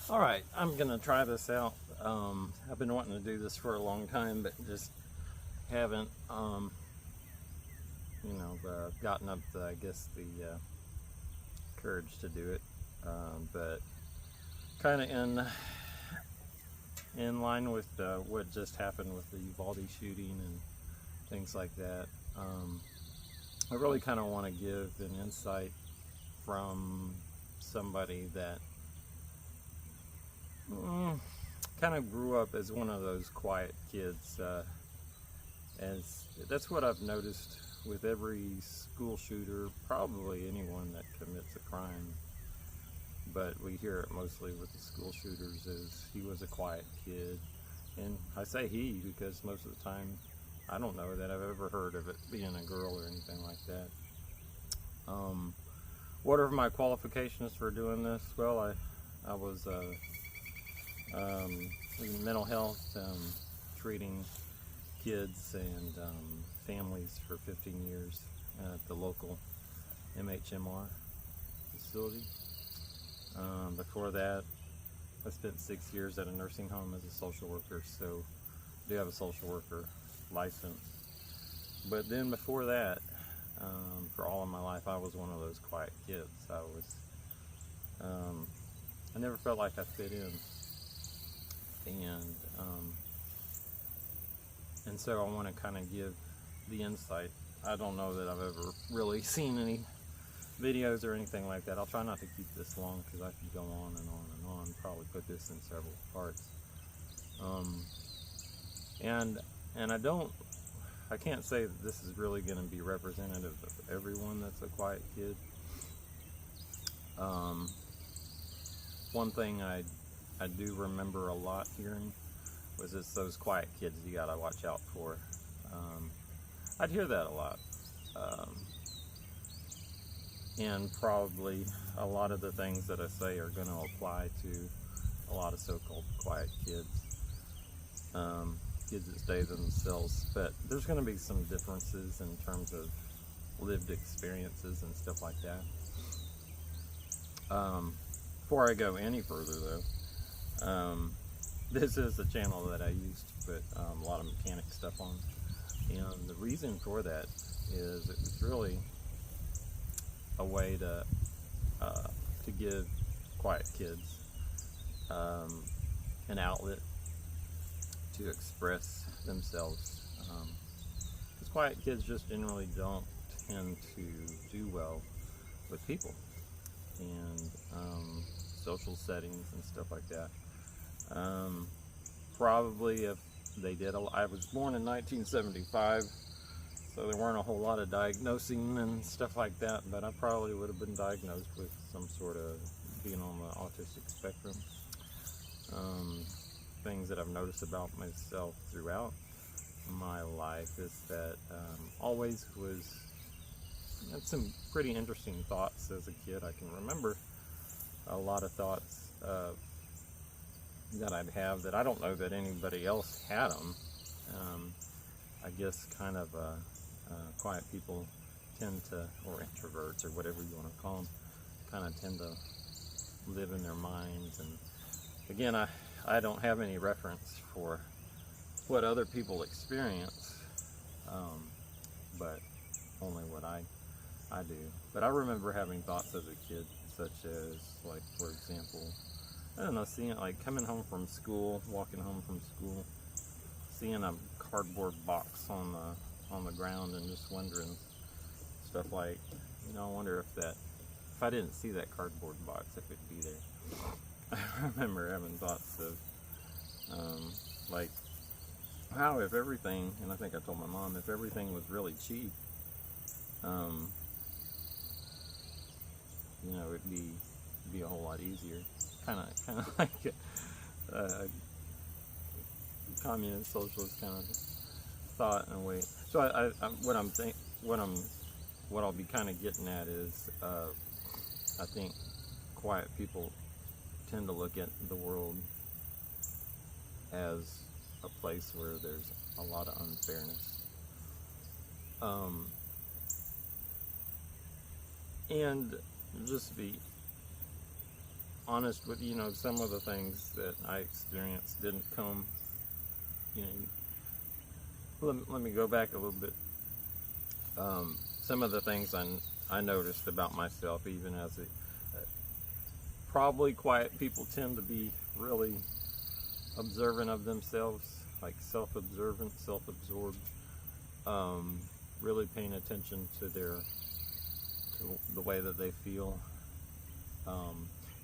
Alright, I'm gonna try this out. I've been wanting to do this for a long time, but just haven't, gotten up the, courage to do it. But kind of in line with what just happened with the Uvalde shooting and things like that. I really kind of want to give an insight from somebody that kind of grew up as one of those quiet kids. As that's what I've noticed with every school shooter, probably anyone that commits a crime. But we hear it mostly with the school shooters is he was a quiet kid. And I say he because most of the time I don't know that I've ever heard of it being a girl or anything like that. What are my qualifications for doing this? Well, I was in mental health, treating kids and families for 15 years at the local MHMR facility. Before that, I spent 6 years at a nursing home as a social worker, so I do have a social worker license. But then before that, for all of my life, I was one of those quiet kids. I never felt like I fit in, and so I want to kind of give the insight. I don't know that I've ever really seen any videos or anything like that. I'll try not to keep this long because I could go on and on and on. Probably put this in several parts. I can't say that this is really going to be representative of everyone that's a quiet kid. One thing I do remember a lot hearing was it's those quiet kids you gotta watch out for. I'd hear that a lot. And probably a lot of the things that I say are going to apply to a lot of so-called quiet kids. Kids that stay themselves, but there's going to be some differences in terms of lived experiences and stuff like that. Before I go any further though, this is the channel that I used to put a lot of mechanic stuff on, and the reason for that is it was really a way to give quiet kids an outlet to express themselves, because quiet kids just generally don't tend to do well with people and social settings and stuff like that. Probably if they did, I was born in 1975, so there weren't a whole lot of diagnosing and stuff like that, but I probably would have been diagnosed with some sort of being on the autistic spectrum. Things that I've noticed about myself throughout my life is that always had some pretty interesting thoughts as a kid. I can remember a lot of thoughts that I'd have that I don't know that anybody else had them. I guess kind of quiet people tend to, or introverts or whatever you want to call them, kind of tend to live in their minds. And again, I don't have any reference for what other people experience, but only what I do. But I remember having thoughts as a kid, such as, like, for example, I don't know, seeing, like, coming home from school, walking home from school, seeing a cardboard box on the ground and just wondering stuff like, I wonder if I didn't see that cardboard box, if it'd be there. I remember having thoughts of, like, how if everything, and I think I told my mom, if everything was really cheap, it'd be a whole lot easier. Kind of like a communist socialist kind of thought in a way. So what I'll be kind of getting at is, I think quiet people tend to look at the world as a place where there's a lot of unfairness. And just to be honest with you, some of the things that I experienced didn't come, you know, let me go back a little bit. Some of the things I noticed about myself, even as probably quiet people tend to be really observant of themselves, like self-observant, self-absorbed, really paying attention to the way that they feel.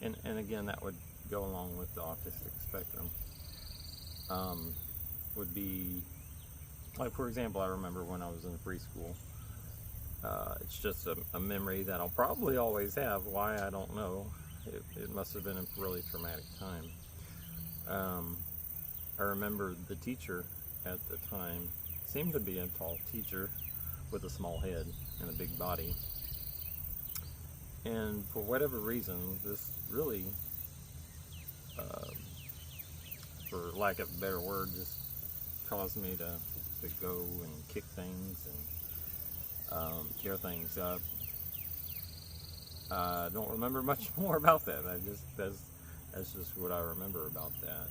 And again, that would go along with the autistic spectrum. Would be, like, for example, I remember when I was in preschool. It's just a memory that I'll probably always have. Why, I don't know. It must have been a really traumatic time. I remember the teacher at the time seemed to be a tall teacher with a small head and a big body. And for whatever reason, this really, for lack of a better word, just caused me to go and kick things and tear things up. I don't remember much more about that. That's just what I remember about that.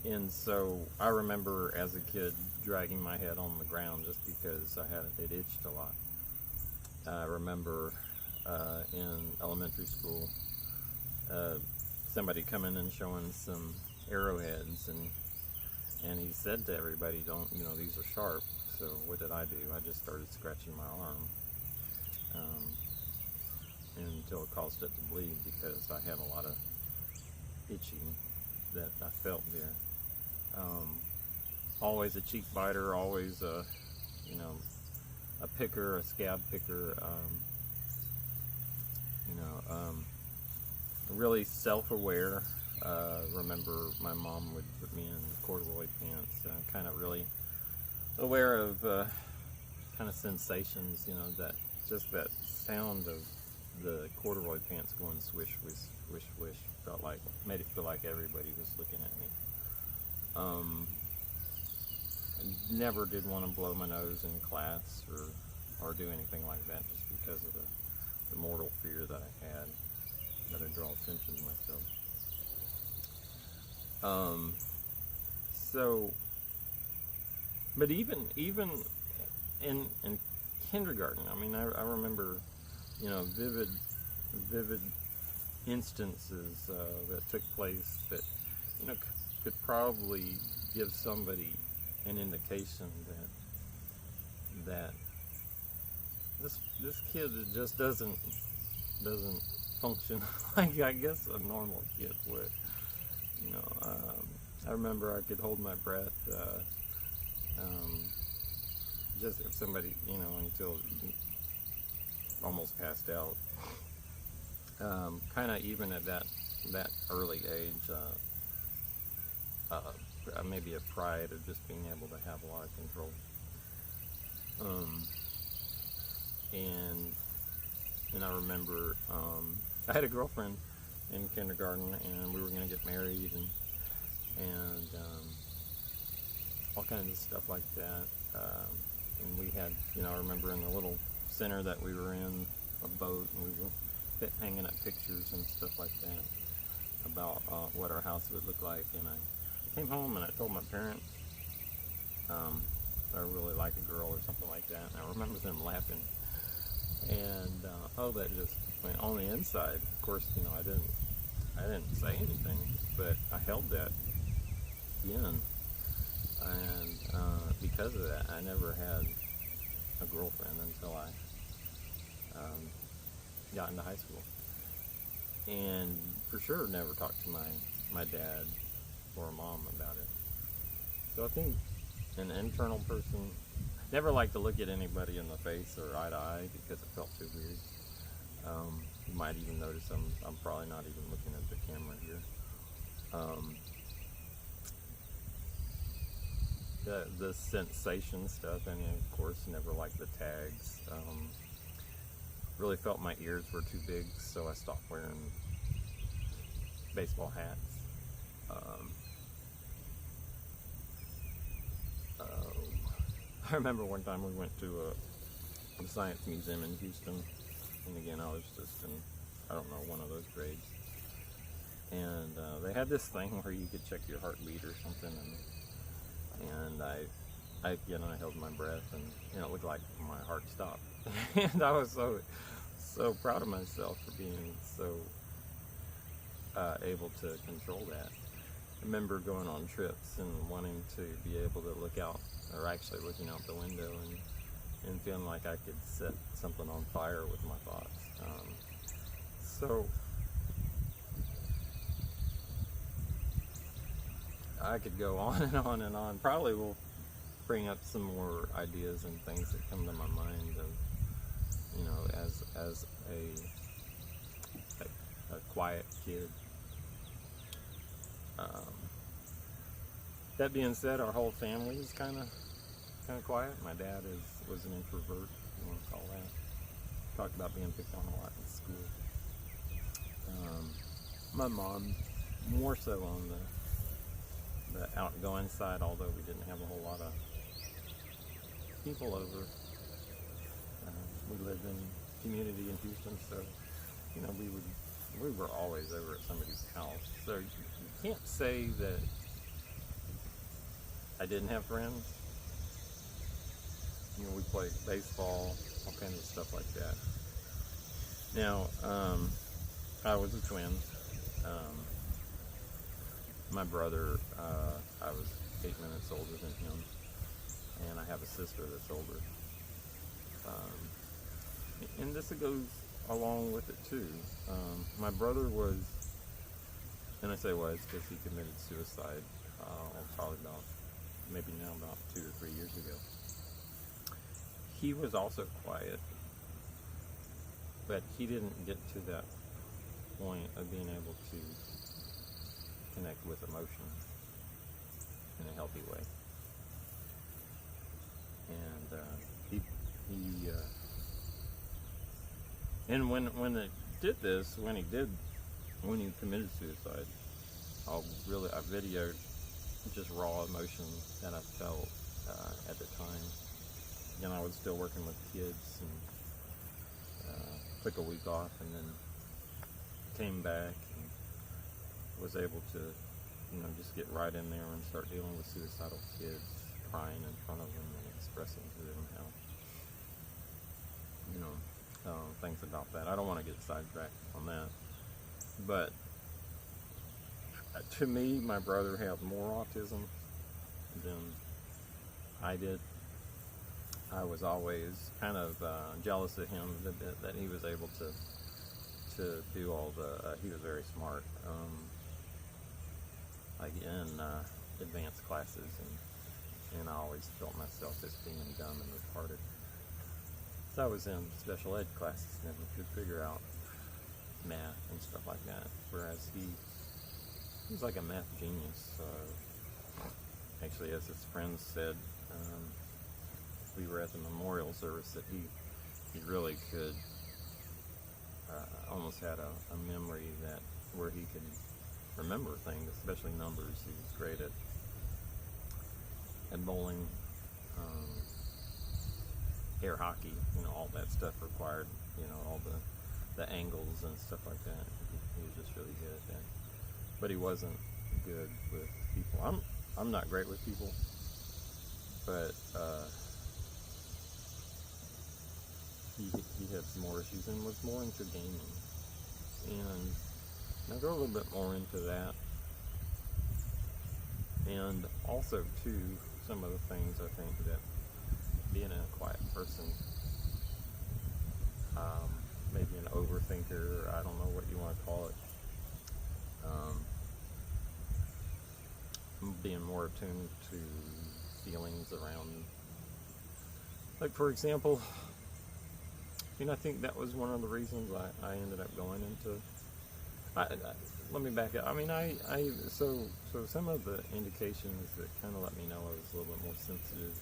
And so I remember as a kid dragging my head on the ground just because it itched a lot. I remember in elementary school somebody coming and showing some arrowheads, and he said to everybody, "Don't, these are sharp." So what did I do? I just started scratching my arm until it caused it to bleed, because I had a lot of itching that I felt there. Always a cheek biter, always a picker, a scab picker, really self-aware. Remember my mom would put me in corduroy pants, kind of really aware of kind of sensations, that sound of the corduroy pants going swish, swish, swish, swish, made it feel like everybody was looking at me. I never did want to blow my nose in class or do anything like that, just because of the mortal fear that I had, that I draw attention to myself. But even in kindergarten, I remember, vivid instances that took place that, could probably give somebody an indication that this kid just doesn't function like, I guess, a normal kid would. I remember I could hold my breath just if somebody, until almost passed out. Kind of even at that early age, maybe a pride of just being able to have a lot of control. And I remember I had a girlfriend in kindergarten, and we were going to get married, and all kinds of stuff like that. And we had, I remember in the little center that we were in, a boat, and we were hanging up pictures and stuff like that about what our house would look like. And I came home and I told my parents I really like a girl or something like that. And I remember them laughing. And that just went on the inside. Of course, I didn't say anything, but I held that in. And because of that, I never had a girlfriend until I got into high school. And for sure never talked to my dad or mom about it. So I think an internal person, never liked to look at anybody in the face or eye to eye, because it felt too weird. You might even notice I'm probably not even looking at the camera here. The sensation stuff, and of course never liked the tags. Really felt my ears were too big, so I stopped wearing baseball hats. I remember one time we went to the Science Museum in Houston. And again, I was just in, I don't know, one of those grades. And they had this thing where you could check your heartbeat or something, and I held my breath, and it looked like my heart stopped. And I was so proud of myself for being so able to control that. I remember going on trips and wanting to be able to look out, or actually looking out the window and feeling like I could set something on fire with my thoughts. So I could go on and on and on. Probably will bring up some more ideas and things that come to my mind of, as a quiet kid. That being said, our whole family is kind of quiet. My dad was an introvert, if you want to call that. Talked about being picked on a lot in school. My mom, more so on the outgoing side, although we didn't have a whole lot of people over. We lived in community in Houston, so we were always over at somebody's house. So you can't say that I didn't have friends. We played baseball, all kinds of stuff like that. Now, I was a twin. My brother, I was 8 minutes older than him, and I have a sister that's older. And this goes along with it too. My brother was, and I say was because he committed suicide probably maybe now about 2 or 3 years ago. He was also quiet, but he didn't get to that point of being able to connect with emotion in a healthy way. And and when it did this, when he committed suicide, I videoed just raw emotion that I felt at the time. And I was still working with kids, and took a week off, and then came back and was able to, just get right in there and start dealing with suicidal kids, crying in front of them and expressing to them how, things about that. I don't want to get sidetracked on that, but to me, my brother had more autism than I did. I was always kind of jealous of him that he was able to do all he was very smart, like in advanced classes, and I always felt myself as being dumb and retarded. So I was in special ed classes and could figure out math and stuff like that, whereas he was like a math genius. Actually, as his friends said, we were at the memorial service, that he really could, almost had a memory where he could remember things, especially numbers. He was great at bowling, air hockey, all that stuff required, all the angles and stuff like that. He was just really good at that. But he wasn't good with people. I'm not great with people, but he had some more issues and was more into gaming. And I'll go a little bit more into that. And also, too, some of the things I think that being a quiet person, maybe an overthinker, I don't know what you want to call it, being more attuned to feelings around, like, for example, I think that was one of the reasons I ended up going into, let me back up. So some of the indications that kind of let me know I was a little bit more sensitive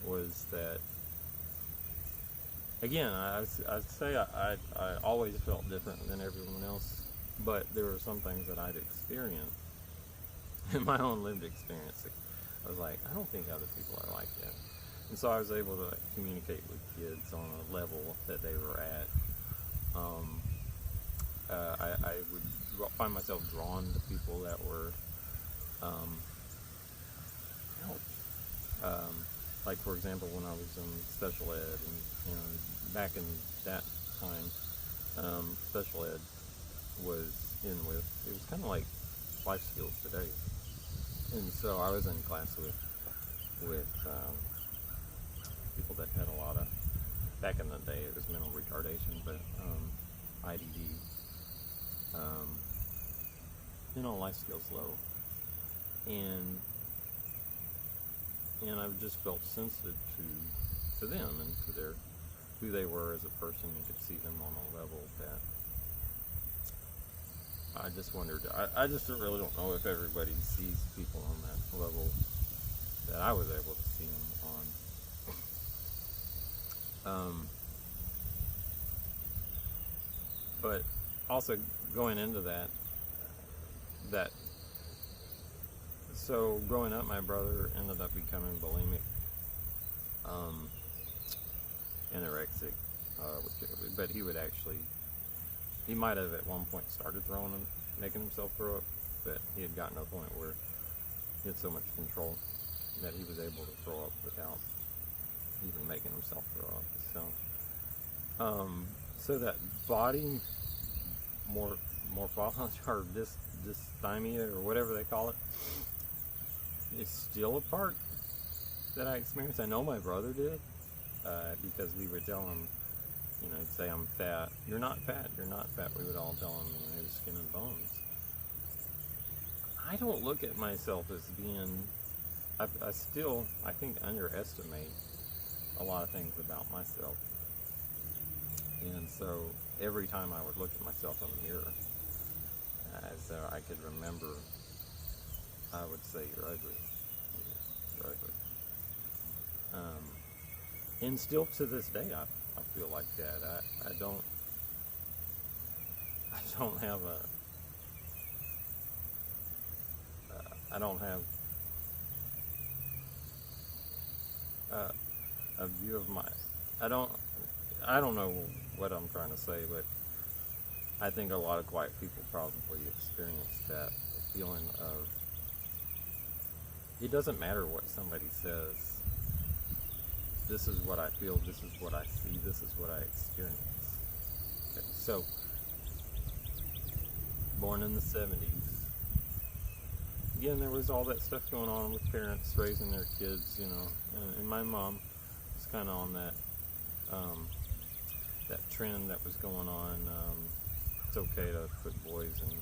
was that, again, I'd say I always felt different than everyone else, but there were some things that I'd experienced in my own lived experience. I was like, I don't think other people are like that. And so I was able to communicate with kids on a level that they were at. I would find myself drawn to people that were, um, like for example, when I was in special ed, and back in that time, special ed was it was kind of like life skills today. And so I was in class with people that had a lot of, back in the day it was mental retardation, but IDD, life skills low, and I just felt sensitive to them and to their who they were as a person, and could see them on a level that I just wondered. I just really don't know if everybody sees people on that level that I was able to see them on. But also going into that, so growing up, my brother ended up becoming bulimic, anorexic, but he might have at one point started making himself throw up, but he had gotten to a point where he had so much control that he was able to throw up without even making himself throw up. So that body morphology, or dysthymia, or whatever they call it, is still a part that I experienced. I know my brother did, because we would tell him, he'd say, "I'm fat." "You're not fat. You're not fat." We would all tell him, he was skin and bones. I don't look at myself as being. I still, I think, underestimate a lot of things about myself. And so every time I would look at myself in the mirror, as I could remember, I would say, "You're ugly. You're ugly." And still to this day, I feel like that. I don't have a view of my. I don't know what I'm trying to say, but I think a lot of quiet people probably experience that feeling of, it doesn't matter what somebody says. This is what I feel. This is what I see. This is what I experience. Okay, so, born in the 70s. Again, there was all that stuff going on with parents raising their kids, and my mom was kind of on that trend that was going on. It's okay to put boys in,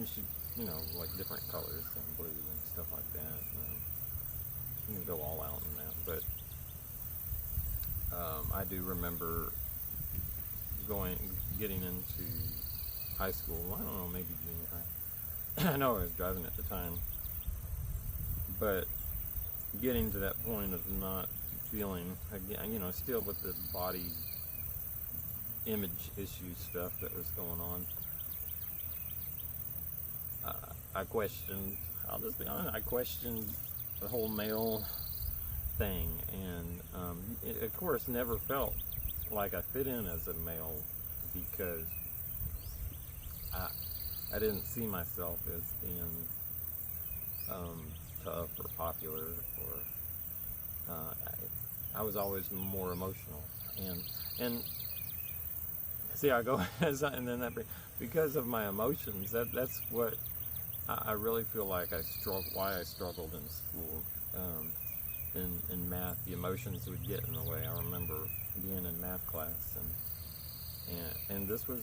she, like different colors and blue and stuff like that. You can go all out in that, but I do remember getting into high school. I don't know, maybe junior high. I know I was driving at the time, but getting to that point of not feeling, again, still with the body image issue stuff that was going on. I'll just be honest, I questioned the whole male thing, and it, of course, never felt like I fit in as a male, because I didn't see myself as being tough or popular, or I was always more emotional, and see, I go and then because of my emotions, that's what I really feel like why I struggled in school. In math, the emotions would get in the way. I remember being in math class, and this was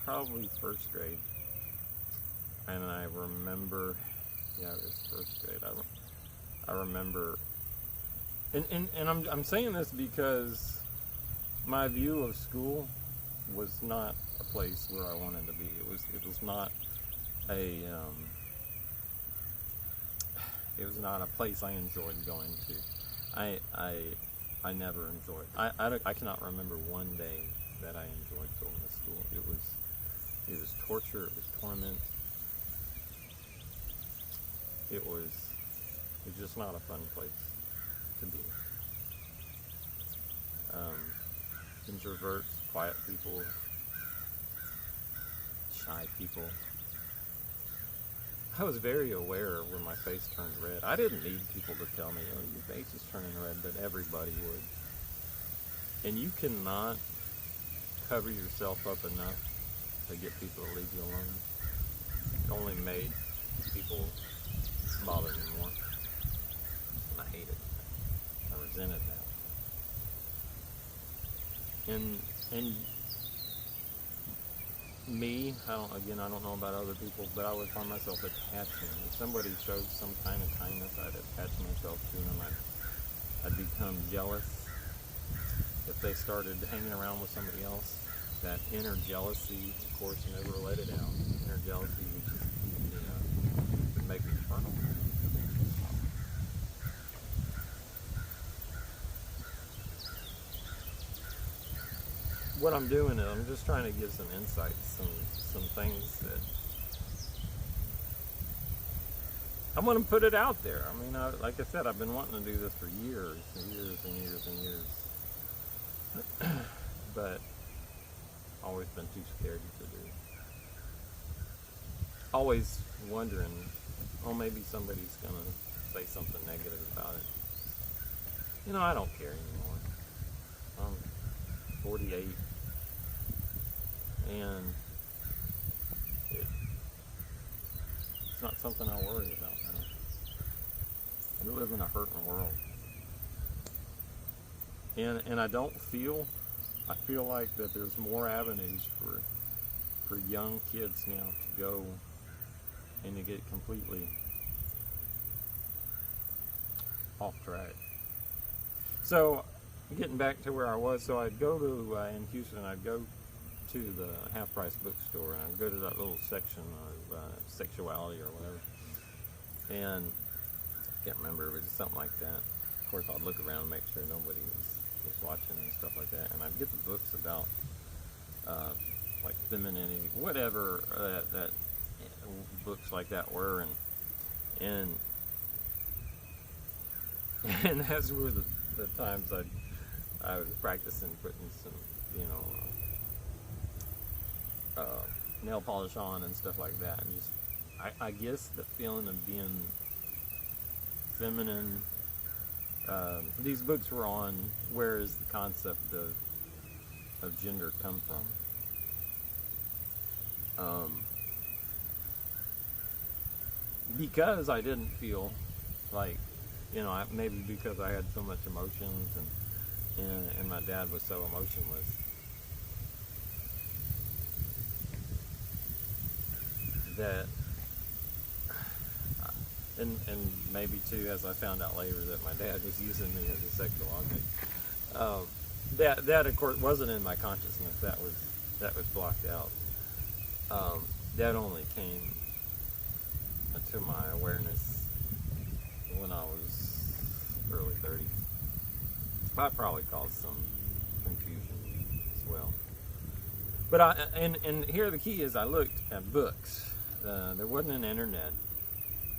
probably first grade, and I remember, it was first grade. I remember, and I'm saying this because my view of school was not a place where I wanted to be. It was not a place I enjoyed going to. I never enjoyed. I cannot remember one day that I enjoyed going to school. It was torture. It was torment. It was It's just not a fun place to be. Introverts, quiet people, shy people. I was very aware when my face turned red. I didn't need people to tell me, oh, your face is turning red, but everybody would. And you cannot cover yourself up enough to get people to leave you alone. It only made people bother me more. And I hated that. I resented that. And me, I don't know about other people, but I would find myself attaching. If somebody showed some kind of kindness, I'd attach myself to them. I'd become jealous. If they started hanging around with somebody else, that inner jealousy, of course, never let it out. Inner jealousy would just, would make me turn on. What I'm doing is I'm just trying to give some insights, some things that I want to put it out there. I mean, like I said, I've been wanting to do this for years and years and years and years, but always been too scared to do. Always wondering, oh, maybe somebody's gonna say something negative about it. I don't care anymore. I'm 48. And it's not something I worry about now. We live in a hurting world. And I feel like that there's more avenues for young kids now to go and to get completely off track. So, getting back to where I was, so I'd go to, in Houston, I'd go to the half-price bookstore, and I'd go to that little section of sexuality or whatever, and I can't remember, it was just something like that. Of course, I'd look around and make sure nobody was watching and stuff like that, and I'd get the books about like femininity, whatever that books like that were, and those were the times I was practicing putting some, nail polish on and stuff like that, and just I guess the feeling of being feminine. These books were on where is the concept of gender come from, because I didn't feel like, maybe because I had so much emotions and my dad was so emotionless, that and maybe too, as I found out later, that my dad was using me as a sexual object. That of course wasn't in my consciousness. That was blocked out. That only came to my awareness when I was early 30s. That probably caused some confusion as well. But and here the key is, I looked at books. There wasn't an internet.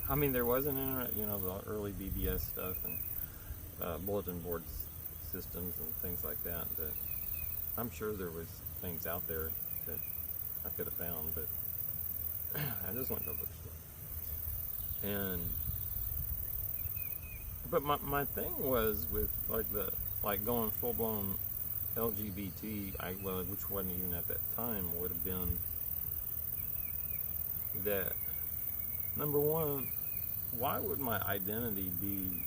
I mean, there was an internet, the early BBS stuff and bulletin board systems and things like that. But I'm sure there was things out there that I could have found, but I just went to a bookstore. But my thing was with like going full blown LGBT, which wasn't even at that time, would have been that, number one, why would my identity be,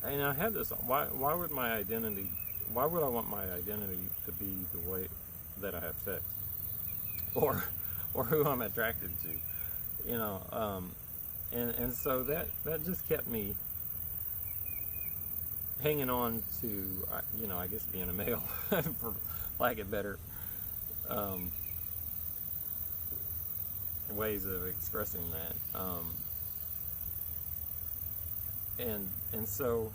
and I had this, why would I want my identity to be the way that I have sex, or who I'm attracted to, and so that just kept me hanging on to, I guess being a male, for lack of better ways of expressing that, and so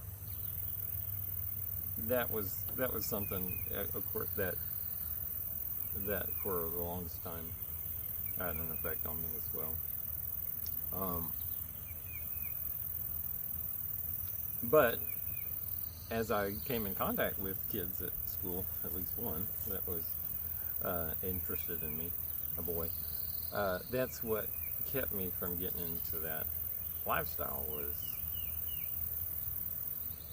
that was something, of course, that for the longest time had an effect on me as well. Um, but as I came in contact with kids at school, at least one that was interested in me, a boy, that's what kept me from getting into that lifestyle. Was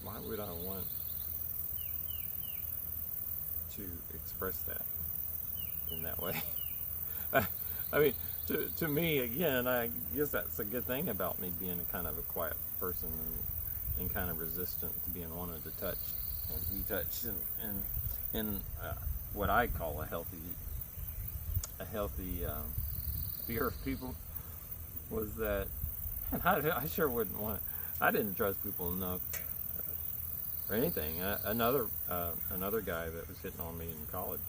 why would I want to express that in that way? I mean, to me, again, I guess that's a good thing about me being a kind of a quiet person and kind of resistant to being wanted to touch and be touched, and what I call a healthy fear of people, was that, man, I sure wouldn't want. I didn't trust people enough or anything. Another guy that was hitting on me in college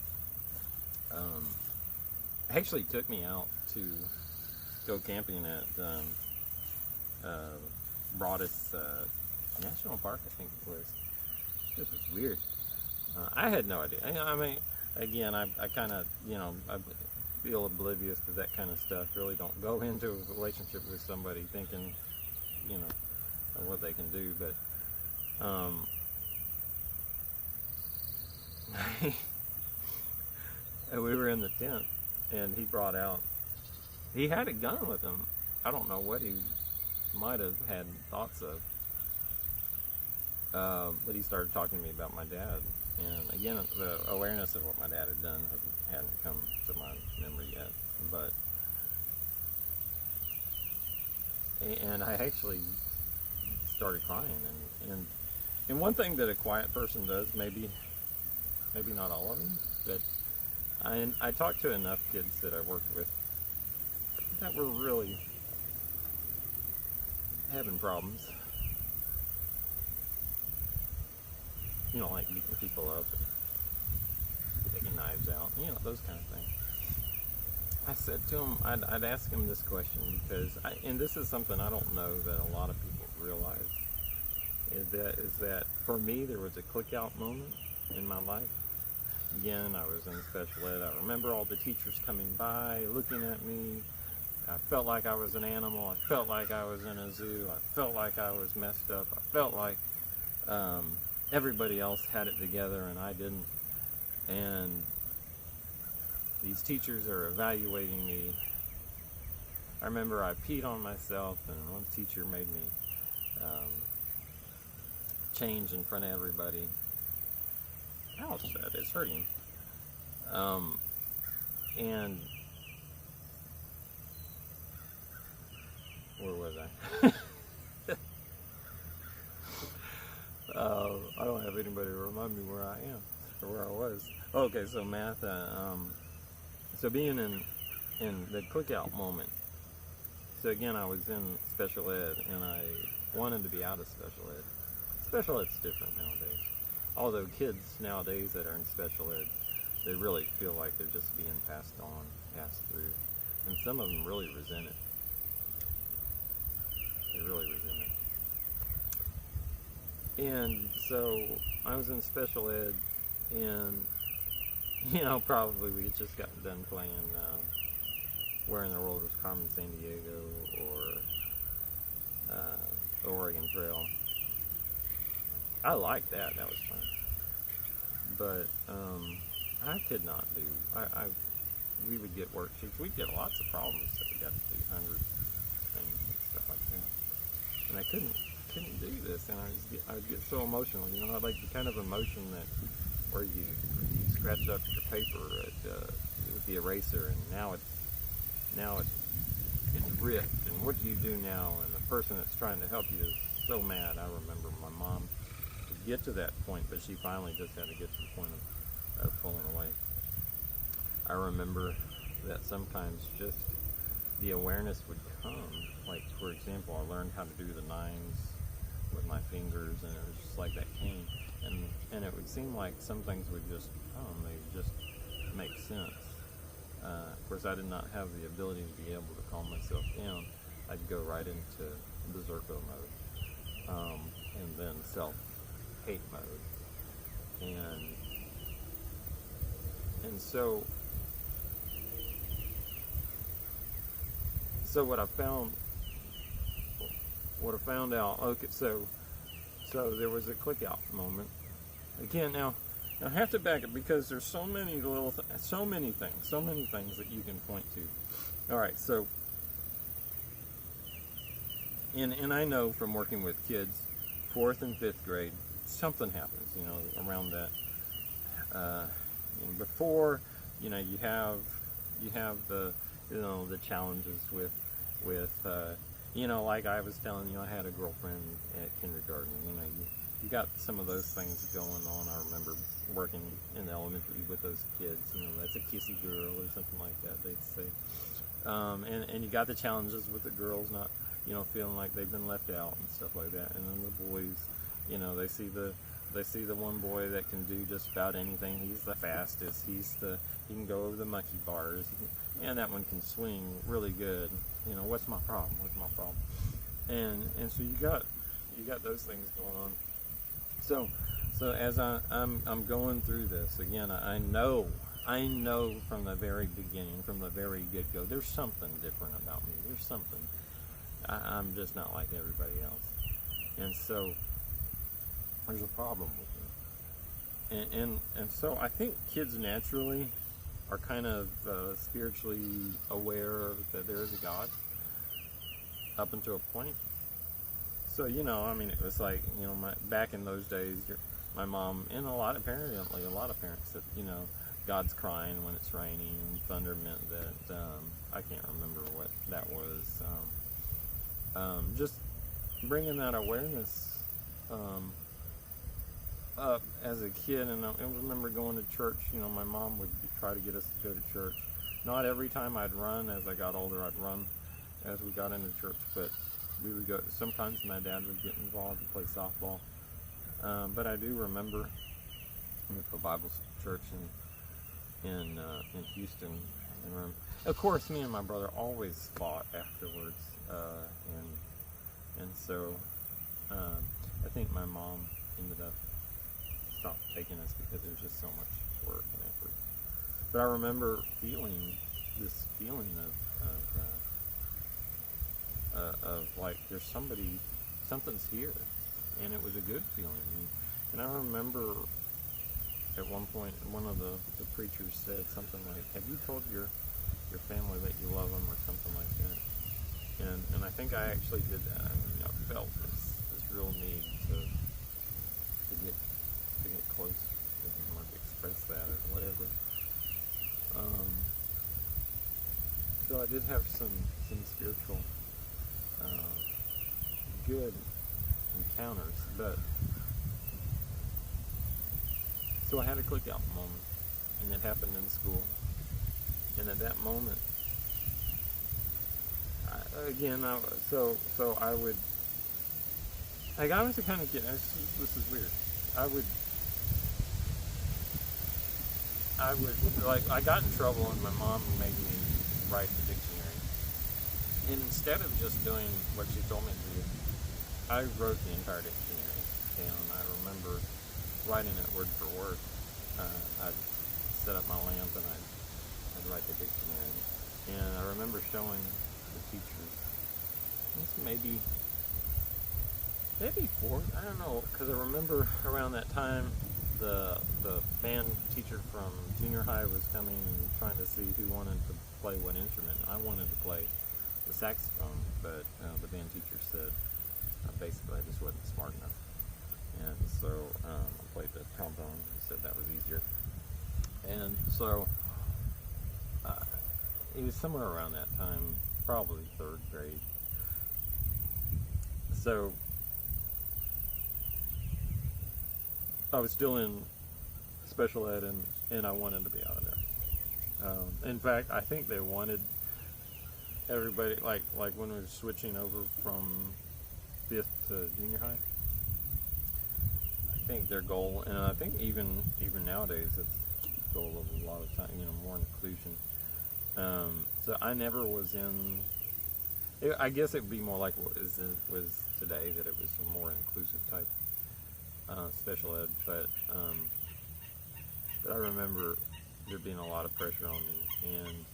actually took me out to go camping at Broadus National Park, I think it was. This was weird. I had no idea. I mean, again, I kind of, I feel oblivious to that kind of stuff. Really don't go into a relationship with somebody thinking, of what they can do. But and we were in the tent, and he had a gun with him. I don't know what he might have had thoughts of. But he started talking to me about my dad. And again, the awareness of what my dad had done hadn't come to my memory yet. And I actually started crying. And one thing that a quiet person does, maybe not all of them, but I talked to enough kids that I worked with that were really having problems. Like beating people up and taking knives out, those kind of things. I said to him, I'd ask him this question because, and this is something I don't know that a lot of people realize, is that for me there was a click out moment in my life. Again, I was in special ed. I remember all the teachers coming by, looking at me. I felt like I was an animal. I felt like I was in a zoo. I felt like I was messed up. I felt like everybody else had it together and I didn't. And these teachers are evaluating me. I remember I peed on myself, and one teacher made me change in front of everybody. Ouch, that is hurting. And where was I? I don't have anybody to remind me where I am or where I was. Okay, so math. So being in the click out moment. So again, I was in special ed, and I wanted to be out of special ed. Special ed's different nowadays. Although kids nowadays that are in special ed, they really feel like they're just being passed through, and some of them really resent it. They really resent it. And so I was in special ed, and probably we had just gotten done playing Where in the World was Carmen Sandiego, or the Oregon Trail. I liked that. That was fun. But I could not do. We would get worksheets. We'd get lots of problems that we got to do, hundreds of things and stuff like that. And I couldn't do this, and I would get so emotional. I like the kind of emotion that where you scratch up your paper with the eraser, and now it's ripped. And what do you do now? And the person that's trying to help you is so mad. I remember my mom would get to that point, but she finally just had to get to the point of pulling away. I remember that sometimes just the awareness would come. Like, for example, I learned how to do the nines with my fingers, and it was just like that came. And it would seem like some things would just come. They would just make sense. Of course, I did not have the ability to be able to calm myself down. I'd go right into berserko mode, and then self-hate mode. And so what I found would have found out. Okay, so there was a click out moment. Again, now I have to back it because there's so many so many things that you can point to. All right, so and I know from working with kids, 4th and 5th grade, something happens, around that. Before, you have the the challenges with like I was telling you, I had a girlfriend at kindergarten. You got some of those things going on. I remember working in elementary with those kids. That's a kissy girl or something like that, they'd say. And you got the challenges with the girls not, feeling like they've been left out and stuff like that. And then the boys, they see the one boy that can do just about anything. He's the fastest. He can go over the monkey bars, and that one can swing really good. What's my problem? And so you got those things going on. So as I'm going through this again, I know from the very beginning, from the very get-go, there's something different about me. There's something. I'm just not like everybody else, and so there's a problem with me. And so I think kids naturally are kind of spiritually aware that there is a God up until a point. So it was like back in those days, my mom and apparently a lot of parents said God's crying when it's raining, and thunder meant that I can't remember what that was. Just bringing that awareness up as a kid, and I remember going to church. My mom would try to get us to go to church. Not every time I'd run. As I got older, I'd run as we got into church, but we would go. Sometimes my dad would get involved and play softball. But I do remember I went to a Bible church in Houston, and of course, me and my brother always fought afterwards, and so I think my mom ended up stopped taking us because there was just so much work and effort. But I remember feeling this feeling of like there's something's here, and it was a good feeling. And I remember at one point one of the preachers said something like, "Have you told your family that you love them?" or something like that. And I think I actually did that. I felt this real need to get close to them or to express that or whatever. So I did have some spiritual good encounters, but so I had a click out moment, and it happened in school. And at that moment, I would, like, I was the kind of kid. This is weird. I would like, I got in trouble, and my mom made me write the dictionary. And instead of just doing what she told me to do, I wrote the entire dictionary down. I remember writing it word for word. I'd set up my lamp and I'd write the dictionary. And I remember showing the teachers. This maybe 4. I don't know, because I remember around that time the band teacher from junior high was coming and trying to see who wanted to play what instrument. I wanted to play the saxophone, but the band teacher said basically I just wasn't smart enough. And so I played the trombone. He said that was easier. And so it was somewhere around that time, probably 3rd grade. So I was still in special ed, and I wanted to be out of there. In fact, I think they wanted everybody, like when we were switching over from 5th to junior high, I think their goal, and I think even nowadays it's the goal of a lot of time, more inclusion. So I never was in. I guess it would be more like what was today, that it was a more inclusive type special ed. But I remember there being a lot of pressure on me, and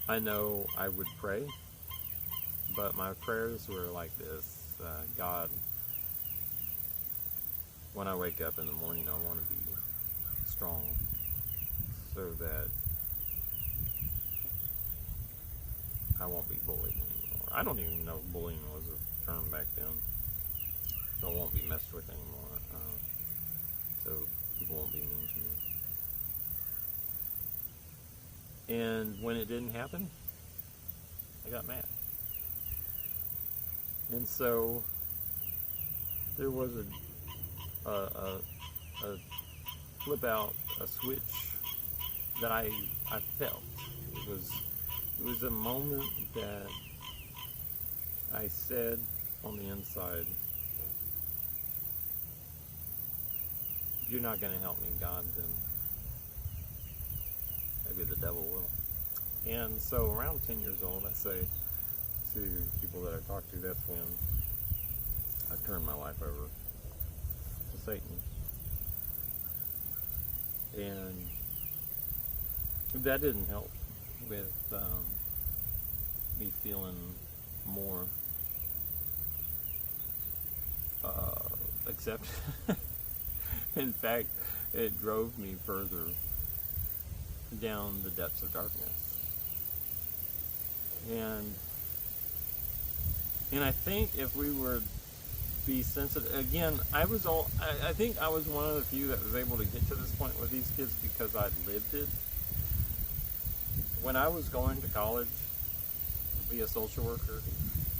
I know I would pray, but my prayers were like this. God, when I wake up in the morning, I want to be strong so that I won't be bullied anymore. I don't even know if bullying was a term back then. So I won't be messed with anymore. So people won't be mean to me. And when it didn't happen, I got mad. And so there was a flip out, a switch that I felt. It was a moment that I said on the inside, if you're not going to help me, God, then maybe the devil will. And so around 10 years old, I say to people that I talk to, that's when I turned my life over to Satan. And that didn't help with me feeling more accepted. In fact, it drove me further down the depths of darkness. And I think if we were be sensitive, again, I think I was one of the few that was able to get to this point with these kids because I lived it. When I was going to college to be a social worker,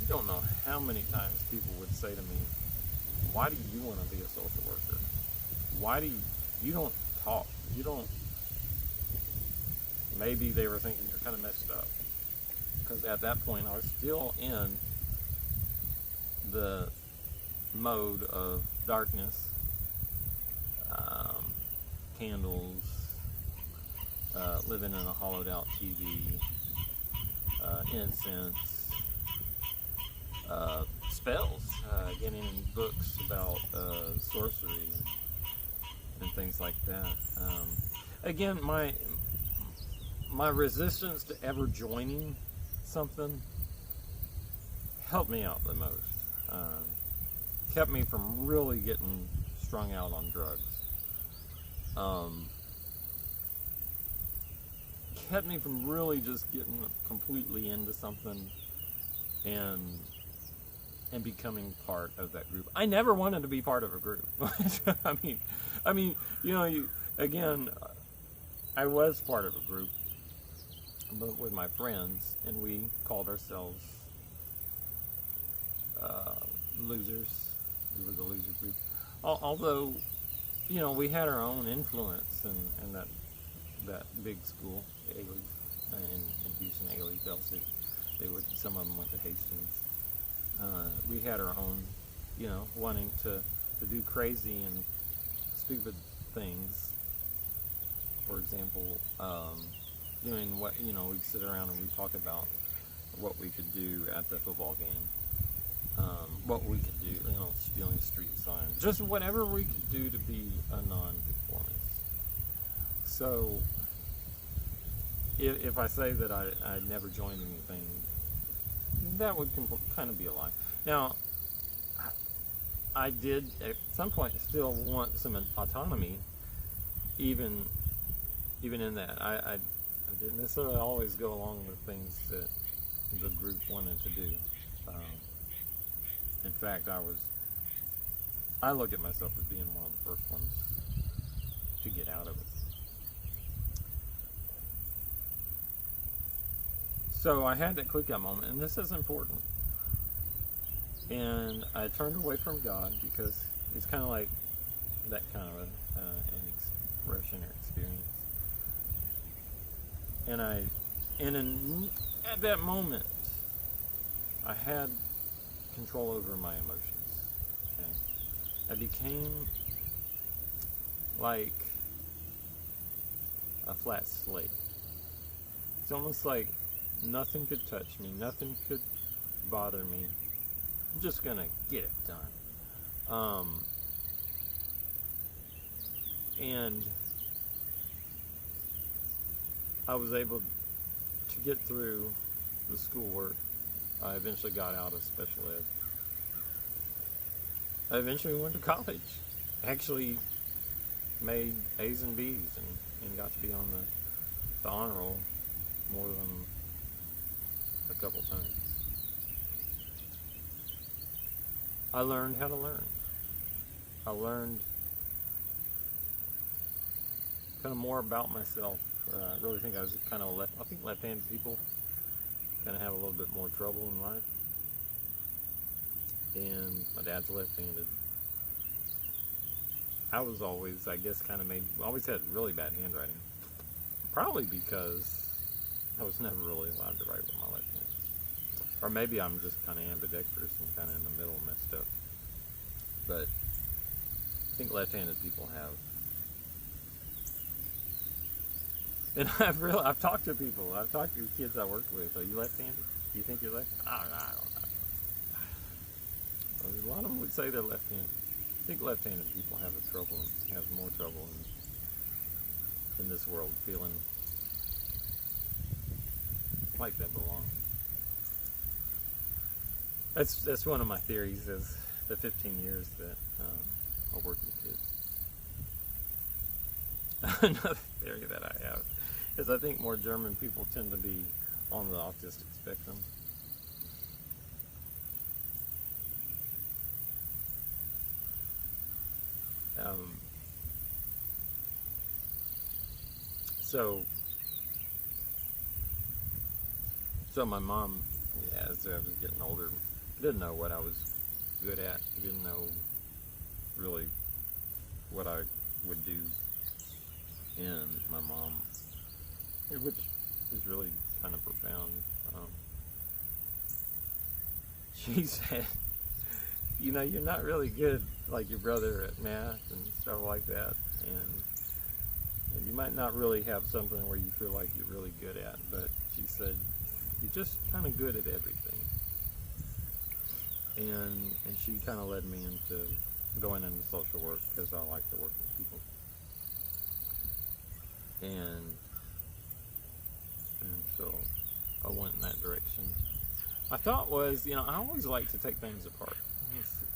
you don't know how many times people would say to me, why do you want to be a social worker? Why do you don't talk? You don't, maybe they were thinking you're kind of messed up. Because at that point I was still in the mode of darkness, candles, living in a hollowed out TV, incense, spells, getting books about sorcery and things like that. Again, my resistance to ever joining something helped me out the most. Kept me from really getting strung out on drugs. Kept me from really just getting completely into something and becoming part of that group. I never wanted to be part of a group. I mean, again, I was part of a group, but with my friends, and we called ourselves losers. We were the loser group. Although, we had our own influence in that big school, in Houston, A-Leaf, Elsie. Some of them went to Hastings. We had our own, wanting to do crazy and stupid things. For example, doing what, we'd sit around and we'd talk about what we could do at the football game. What we could do, stealing street signs, just whatever we could do to be a non-conformist. So, if I say that I never joined anything, that would kind of be a lie. Now, I did at some point still want some autonomy, even in that. I didn't necessarily always go along with things that the group wanted to do. In fact, I look at myself as being one of the first ones to get out of it. So I had that click out moment, and this is important. And I turned away from God because it's kind of like that kind of an expression or experience. And at that moment, I had control over my emotions. Okay? I became like a flat slate. It's almost like nothing could touch me, nothing could bother me. I'm just gonna get it done. And I was able to get through the schoolwork. I eventually got out of special ed. I eventually went to college. Actually made A's and B's and got to be on the honor roll more than a couple times. I learned how to learn. I learned kind of more about myself. I really think I was kind of I think left-handed people kind of have a little bit more trouble in life. And my dad's left-handed. I was always, I guess, always had really bad handwriting. Probably because I was never really allowed to write with my left hand. Or maybe I'm just kind of ambidextrous and kind of in the middle messed up. But I think left-handed people have. And I've talked to people. I've talked to kids I worked with. Are you left-handed? Do you think you're left-handed? I don't know. A lot of them would say they're left-handed. I think left-handed people have more trouble in this world, feeling like they belong. That's one of my theories, is the 15 years that I worked with kids. Another theory that I have is I think more German people tend to be on the autistic spectrum. So my mom, as I was getting older, didn't know what I was good at. Didn't know really what I would do. And my mom, which is really kind of profound, she said, you're not really good like your brother at math and stuff like that, and you might not really have something where you feel like you're really good at, but she said, you're just kind of good at everything. And she kind of led me into going into social work because I like to work with people. And so I went in that direction. My thought was, I always like to take things apart.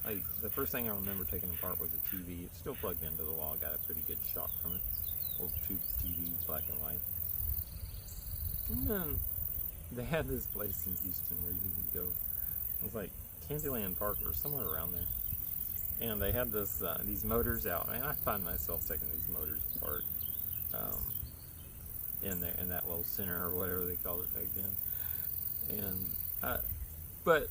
Like, the first thing I remember taking apart was a TV. It's still plugged into the wall. I got a pretty good shock from it. Old tube TV, black and white. And then they had this place in Houston where you could go. It was like Candyland Park or somewhere around there. And they had these motors out. I find myself taking these motors apart in that little center or whatever they called it back then. And but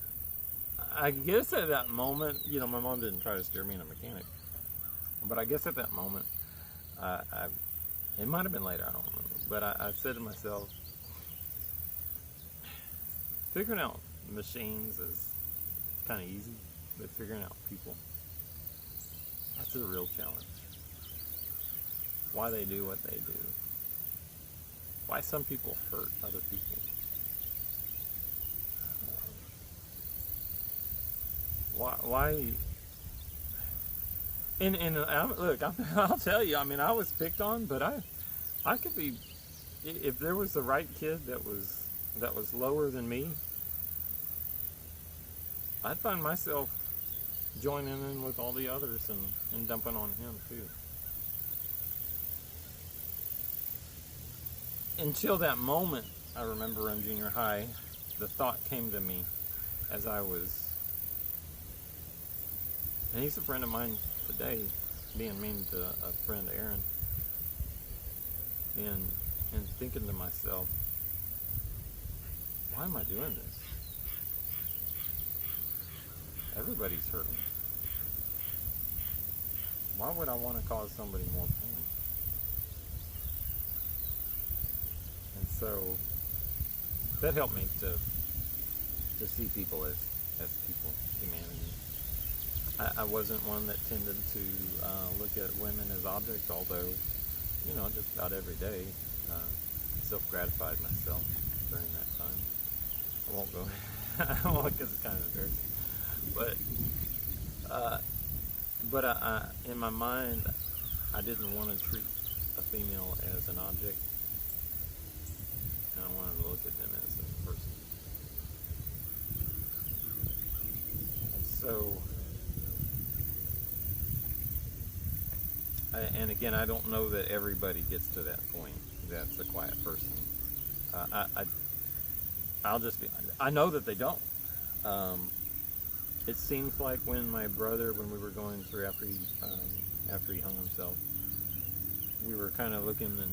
I guess at that moment, my mom didn't try to steer me in a mechanic. But I guess at that moment, it might have been later, I don't remember. But I said to myself, figuring out machines is kind of easy, but figuring out people, that's a real challenge. Why they do what they do. Why some people hurt other people. Why? And look, I'll tell you. I was picked on, but I could be, if there was the right kid that was lower than me, I'd find myself joining in with all the others and dumping on him too. Until that moment, I remember in junior high, the thought came to me as I was. And he's a friend of mine today, being mean to a friend, Aaron. And thinking to myself, why am I doing this? Everybody's hurting. Why would I want to cause somebody more pain? And so that helped me to see people as people, humanity. I wasn't one that tended to look at women as objects, although, just about every day, self-gratified myself during that time. I won't go, because it's kind of embarrassing. But I, in my mind, I didn't want to treat a female as an object. And I wanted to look at them as a person. And so and again, I don't know that everybody gets to that point. That's a quiet person. I'll just be. I know that they don't. It seems like when my brother, when we were going through after he hung himself, we were kind of looking in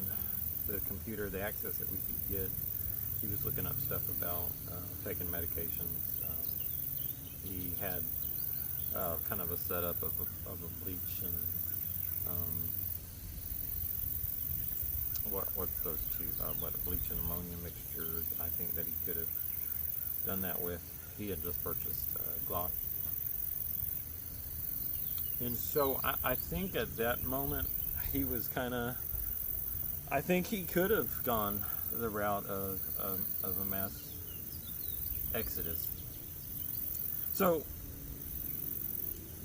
the computer, the access that we could get. He was looking up stuff about taking medications. He had kind of a setup of a bleach and what's those two? What, a bleach and ammonia mixture? I think that he could have done that with. He had just purchased Glock. And so I think at that moment he was kind of, I think he could have gone the route of a mass exodus. So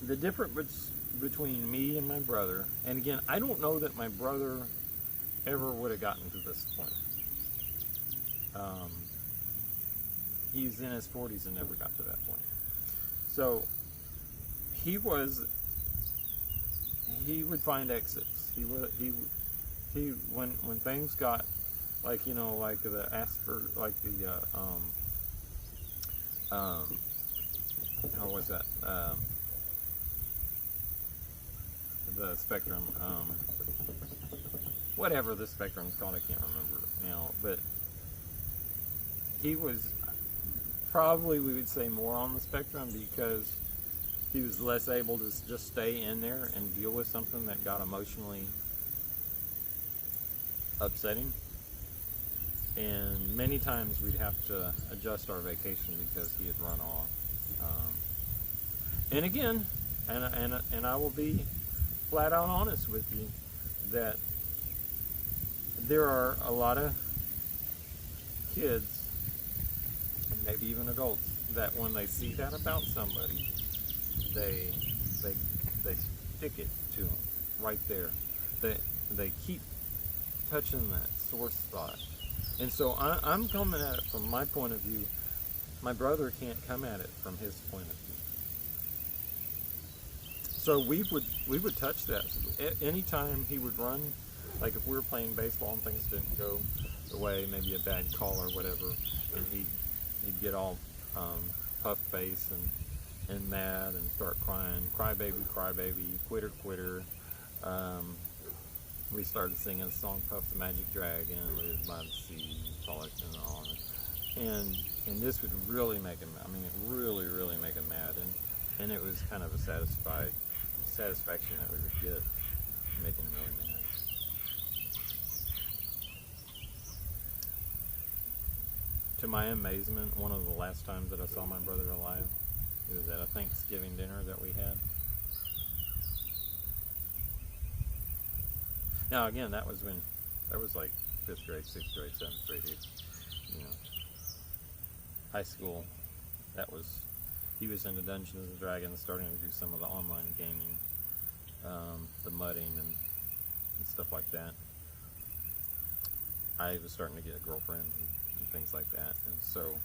the difference between me and my brother, and again, I don't know that my brother ever would have gotten to this point. He's in his 40s and never got to that point. So he would find exits. When things got like, you know, like the Asper, like the how was that? The spectrum, whatever the spectrum's called, I can't remember now, but he was probably, we would say, more on the spectrum because he was less able to just stay in there and deal with something that got emotionally upsetting. And many times we'd have to adjust our vacation because he had run off. And again, and I will be flat out honest with you, that there are a lot of kids, and maybe even adults, that when they see that about somebody, they stick it to them right there. They keep touching that sore spot. And so I'm coming at it from my point of view. My brother can't come at it from his point of view. So we would touch that. Anytime he would run, like if we were playing baseball and things didn't go the way, maybe a bad call or whatever, and he'd get all puff face and mad and start crying, cry baby, quitter, quitter. We started singing a song, Puff the Magic Dragon, Live by the Sea, Frolic and all. And this would really make him, I mean, it really make him mad. And it was kind of a satisfaction that we would get, making him really mad. To my amazement, one of the last times that I saw my brother alive, it was at a Thanksgiving dinner that we had. Now again, that was like 5th grade, 6th grade, 7th grade, you know, high school. He was into Dungeons and Dragons, starting to do some of the online gaming, the mudding and stuff like that. I was starting to get a girlfriend and things like that, and so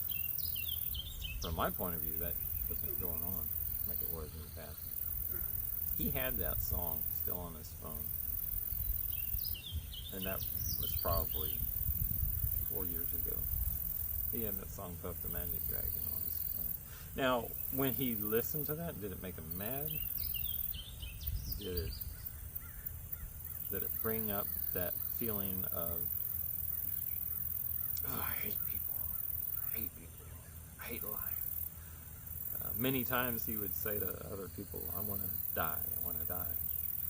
from my point of view, that wasn't going on like it was in the past. He had that song still on his phone, and that was probably 4 years ago. He had that song, Puff the Magic Dragon, on his phone. Now, when he listened to that, did it make him mad? Did it bring up that feeling of, oh, I hate people, I hate life? Many times he would say to other people, I want to die.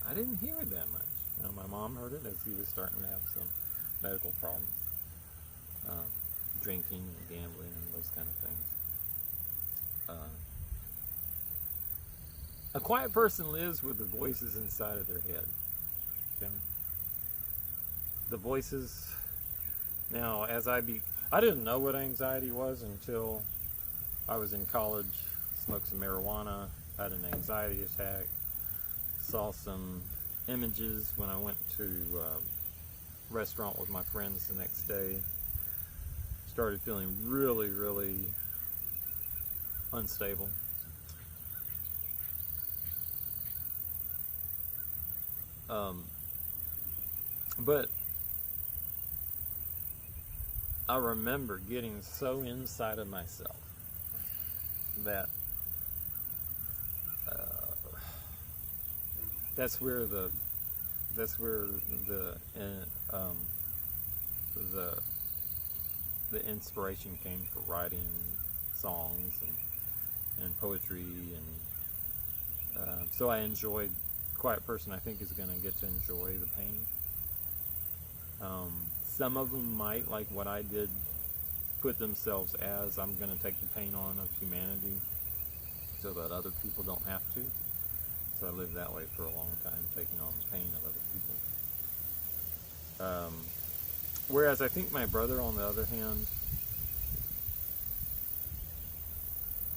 I didn't hear it that much. You know, my mom heard it as he was starting to have some medical problems, drinking and gambling and those kind of things. A quiet person lives with the voices inside of their head. Okay? The voices. Now, I didn't know what anxiety was until I was in college, smoked some marijuana, had an anxiety attack, saw some images when I went to a restaurant with my friends the next day, started feeling really unstable. But I remember getting so inside of myself that that's where the um, the the inspiration came for writing songs and poetry, and so I enjoyed. Quiet person, I think, is going to get to enjoy the pain. Some of them might, like what I did, put themselves as, I'm going to take the pain on of humanity so that other people don't have to. So I lived that way for a long time, taking on the pain of other people. Whereas I think my brother, on the other hand,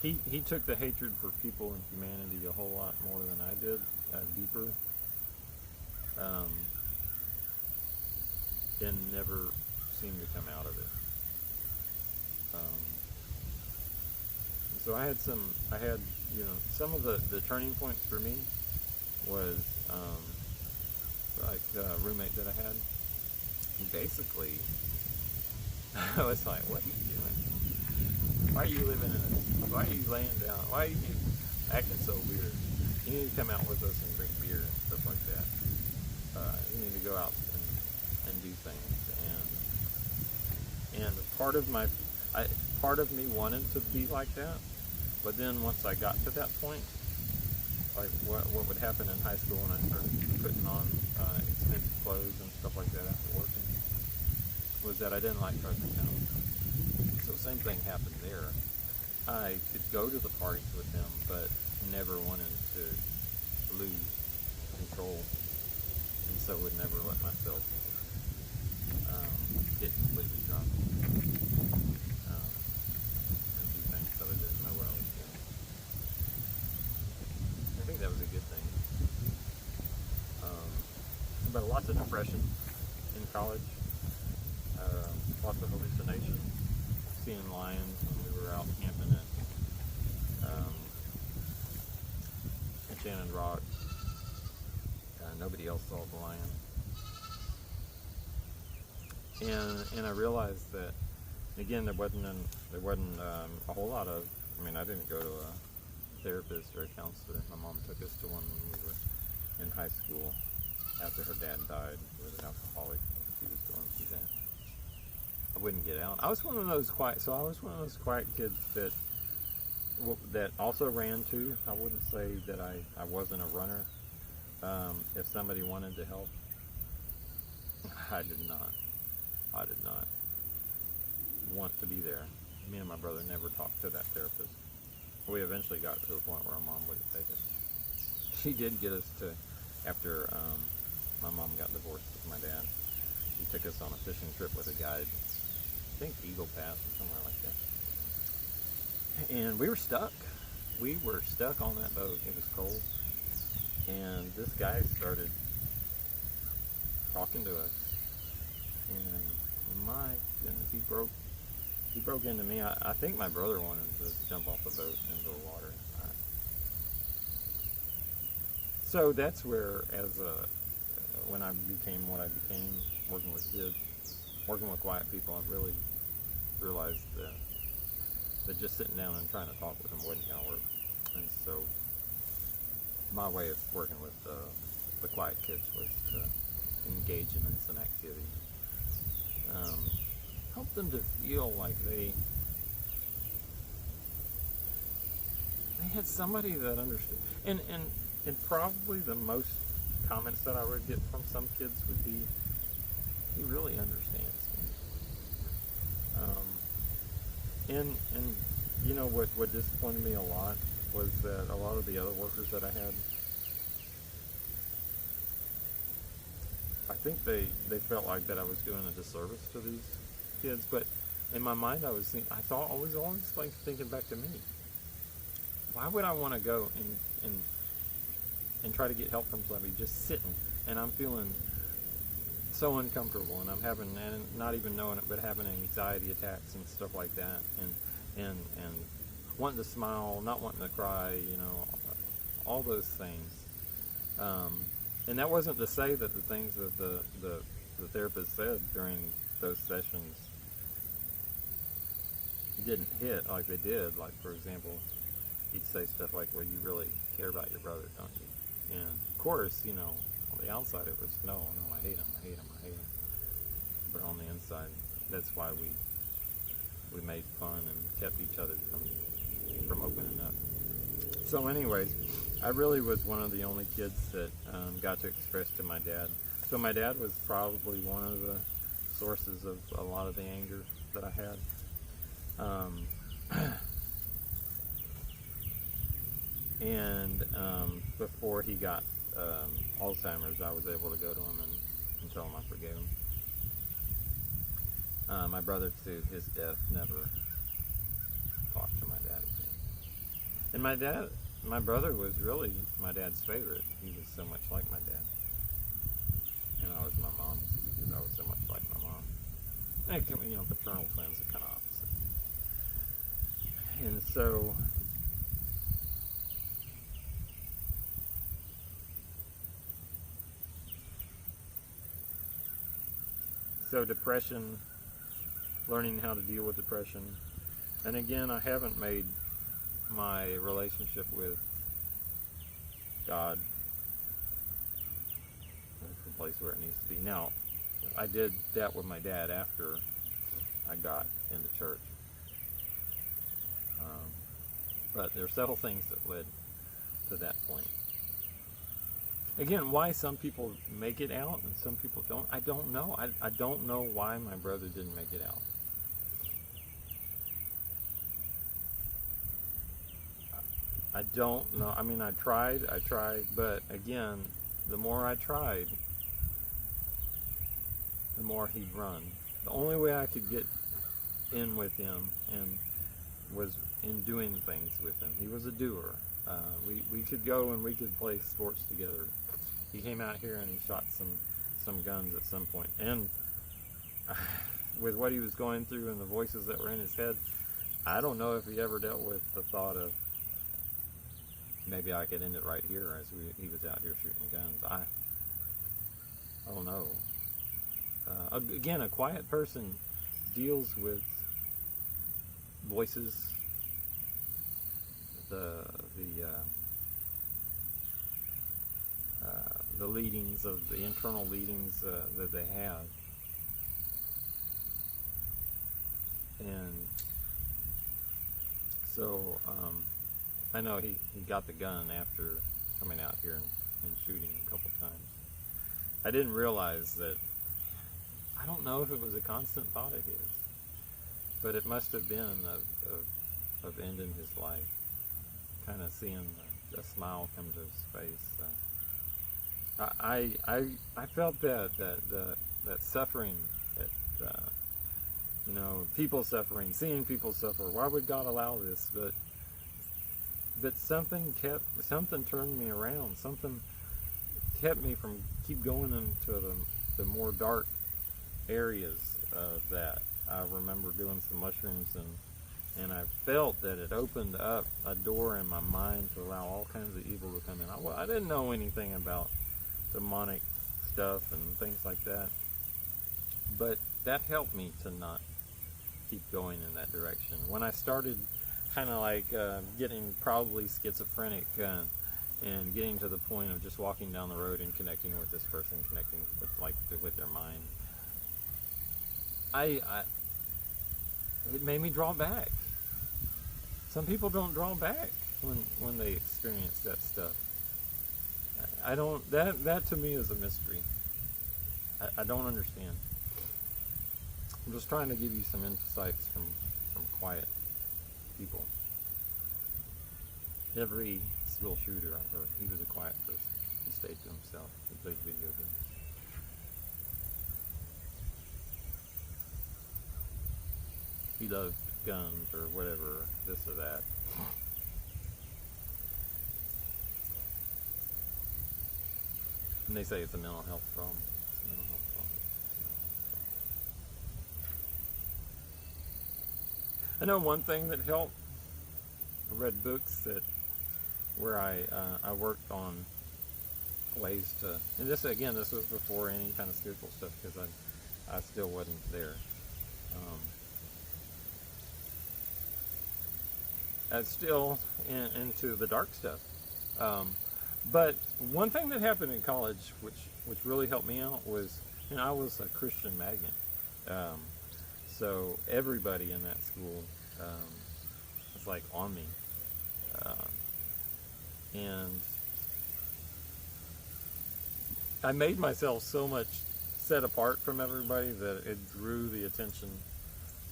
he took the hatred for people and humanity a whole lot more than I did, deeper, and never seemed to come out of it. So I had some of the turning points for me was like a roommate that I had. Basically, I was like, "What are you doing? Why are you living in this? Why are you laying down? Why are you acting so weird? You need to come out with us and drink beer and stuff like that. You need to go out and do things." And part of me wanted to be like that, but then once I got to that point, like what would happen in high school when I started putting on expensive clothes and stuff like that after working, was that I didn't like presentation. So same thing happened there. I could go to the parties with them, but never wanted to lose control, and so would never let myself get completely drunk and do things that I didn't know what I was doing. I think that was a good thing. But lots of depression in college, lots of hallucinations, seeing lions when we were out camping at Enchanted Rock. Nobody else saw the lion. And I realized that, again, there wasn't a whole lot of, I didn't go to a therapist or a counselor. My mom took us to one when we were in high school after her dad died. He was an alcoholic, and she was going through that. I wouldn't get out. I was one of those quiet kids that also ran too. I wouldn't say that I wasn't a runner. If somebody wanted to help, I did not want to be there. Me and my brother never talked to that therapist. We eventually got to a point where our mom wouldn't take us. She did get us to, after my mom got divorced with my dad, she took us on a fishing trip with a guide, I think Eagle Pass or somewhere like that. And we were stuck. We were stuck on that boat. It was cold. And this guy started talking to us. And my goodness, he broke into me. I think my brother wanted to jump off the boat into the water. So that's where, when I became what I became, working with kids, working with quiet people, I really realized that just sitting down and trying to talk with them wasn't going to work. And so my way of working with the quiet kids was to engage them in some activity. Help them to feel like they had somebody that understood. And probably the most comments that I would get from some kids would be, "He really understands me." And you know what disappointed me a lot was that a lot of the other workers that I had, I think they felt like that I was doing a disservice to these kids, but in my mind I was always like thinking back to me. Why would I want to go and try to get help from somebody just sitting, and I'm feeling so uncomfortable, and I'm having, and not even knowing it, but having anxiety attacks and stuff like that, and wanting to smile, not wanting to cry, all those things. And that wasn't to say that the things that the therapist said during those sessions didn't hit like they did. Like, for example, he'd say stuff like, well, you really care about your brother, don't you? And of course, you know, on the outside it was, no, I hate him, I hate him, I hate him. But on the inside, that's why we made fun and kept each other from opening up. So anyways, I really was one of the only kids that got to express to my dad. So my dad was probably one of the sources of a lot of the anger that I had. And before he got Alzheimer's, I was able to go to him and tell him I forgave him. My brother, to his death, never talked to my dad again. And my brother was really my dad's favorite. He was so much like my dad. And I was my mom's, because I was so much like my mom. And, you know, paternal twins are kind of opposite. And so depression, learning how to deal with depression. And again, I haven't made my relationship with God the place where it needs to be. Now, I did that with my dad after I got into church. But there are several things that led to that point. Again, why some people make it out and some people don't, I don't know. I don't know why my brother didn't make it out. I don't know. I mean, I tried, but again, the more I tried, the more he'd run. The only way I could get in with him and was in doing things with him. He was a doer. We could go and we could play sports together. He came out here and he shot some guns at some point. And with what he was going through and the voices that were in his head, I don't know if he ever dealt with the thought of, maybe I could end it right here as he was out here shooting guns. I don't know. Again, a quiet person deals with voices, the leadings of the internal leadings that they have, and so I know he got the gun after coming out here and shooting a couple times. I didn't realize that. I don't know if it was a constant thought of his, but it must have been of ending his life. Kind of seeing the smile come to his face. I felt that suffering, that you know, people suffering, seeing people suffer. Why would God allow this? But something turned me around. Something kept me from keep going into the more dark areas of that. I remember doing some mushrooms and I felt that it opened up a door in my mind to allow all kinds of evil to come in. I didn't know anything about demonic stuff and things like that, but that helped me to not keep going in that direction. When I started kind of like getting probably schizophrenic and getting to the point of just walking down the road and connecting with this person, connecting with their mind, it made me draw back. Some people don't draw back when they experience that stuff. I don't. That to me is a mystery. I don't understand. I'm just trying to give you some insights from quiet people. Every school shooter I've heard, he was a quiet person. He stayed to himself. He played video games. He loved guns or whatever, this or that. And they say it's a mental health problem. It's a mental health problem. I know one thing that helped. I read books where I worked on ways to, and this again, this was before any kind of spiritual stuff, because I still wasn't there. I was still into the dark stuff. But one thing that happened in college, which really helped me out, was, I was a Christian magnet. So everybody in that school was like on me, and I made myself so much set apart from everybody that it drew the attention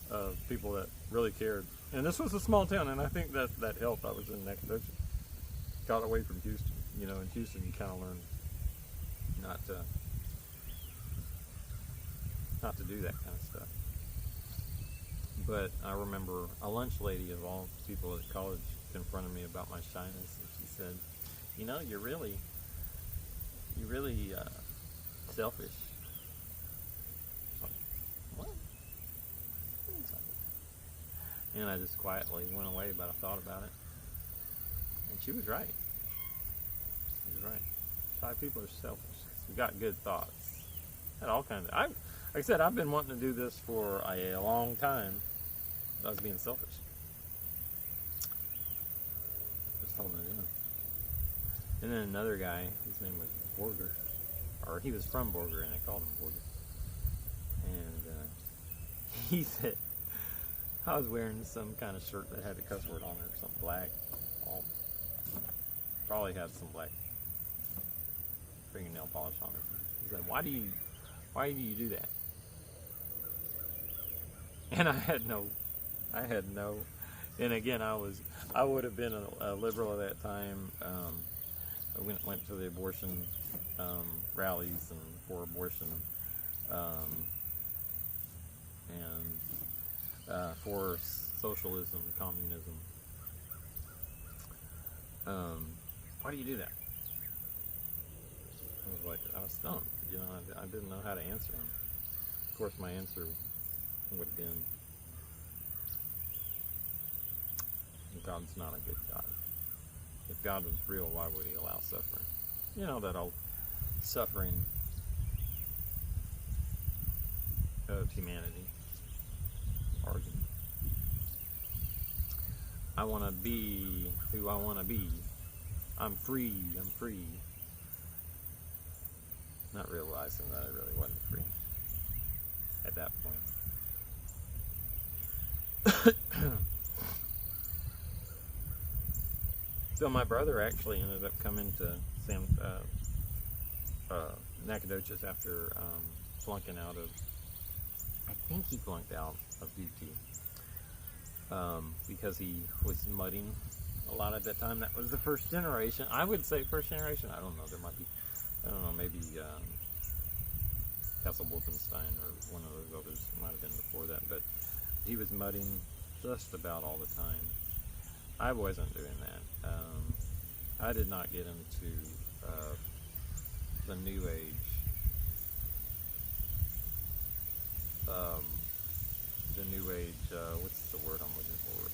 of people that really cared. And this was a small town, and I think that helped. I was in Nacogdoches, got away from Houston. In Houston you kind of learn not to do that kind of stuff. But I remember a lunch lady of all people at college confronted me about my shyness, and she said, you're really selfish. What? And I just quietly went away, but I thought about it. And she was right. She was right. Shy people are selfish. We got good thoughts. Had all kinds of... like I said, I've been wanting to do this for a long time. I was being selfish. Just holding it in. And then another guy, his name was Borger. Or he was from Borger, and I called him Borger. And he said, I was wearing some kind of shirt that had a cuss word on it, or something black. Probably had some black fingernail polish on it. He said, why do you do that? And I had no, and again, I would have been a liberal at that time. I went to the abortion rallies and for abortion, and for socialism, communism. Why do you do that? I was stumped. I didn't know how to answer him. Of course, my answer would have been, God's not a good God. If God was real, why would he allow suffering? That old suffering of humanity argument. I want to be who I want to be. I'm free. Not realizing that I really wasn't free at that point. So my brother actually ended up coming to Nacogdoches after flunking out of, I think he flunked out of UT, because he was mudding a lot at that time. That was the first generation. I would say first generation. I don't know. There might be, maybe Castle Wolfenstein or one of those others might have been before that. But he was mudding just about all the time. I wasn't doing that. I did not get into the New Age. What's the word I'm looking for?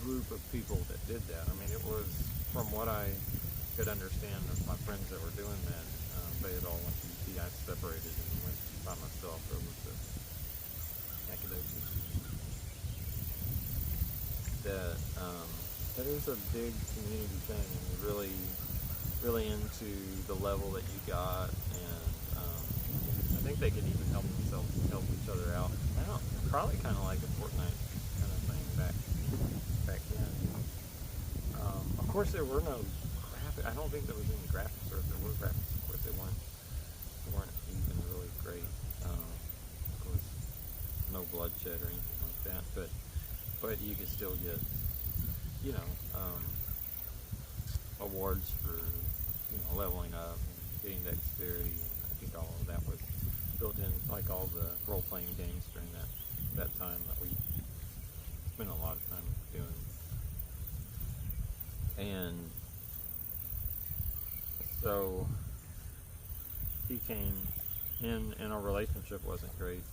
Group of people that did that. I mean, it was, from what I could understand of my friends that were doing that, they had all went to UT. I separated and went by myself over to Nacogdoches. That is a big community thing, and you're really into the level that you got, and I think they could even help each other out. I don't know, probably kind of like a Fortnite kind of thing back then. Of course, there were no graphics. I don't think there was any graphics, or if there were graphics, of course, they weren't even really great. Of course, no bloodshed or anything like that, but you could still get, awards for, leveling up and getting dexterity. I think all of that was built in, like all the role-playing games during that time that we spent a lot of time doing. And so he came in, and our relationship wasn't great.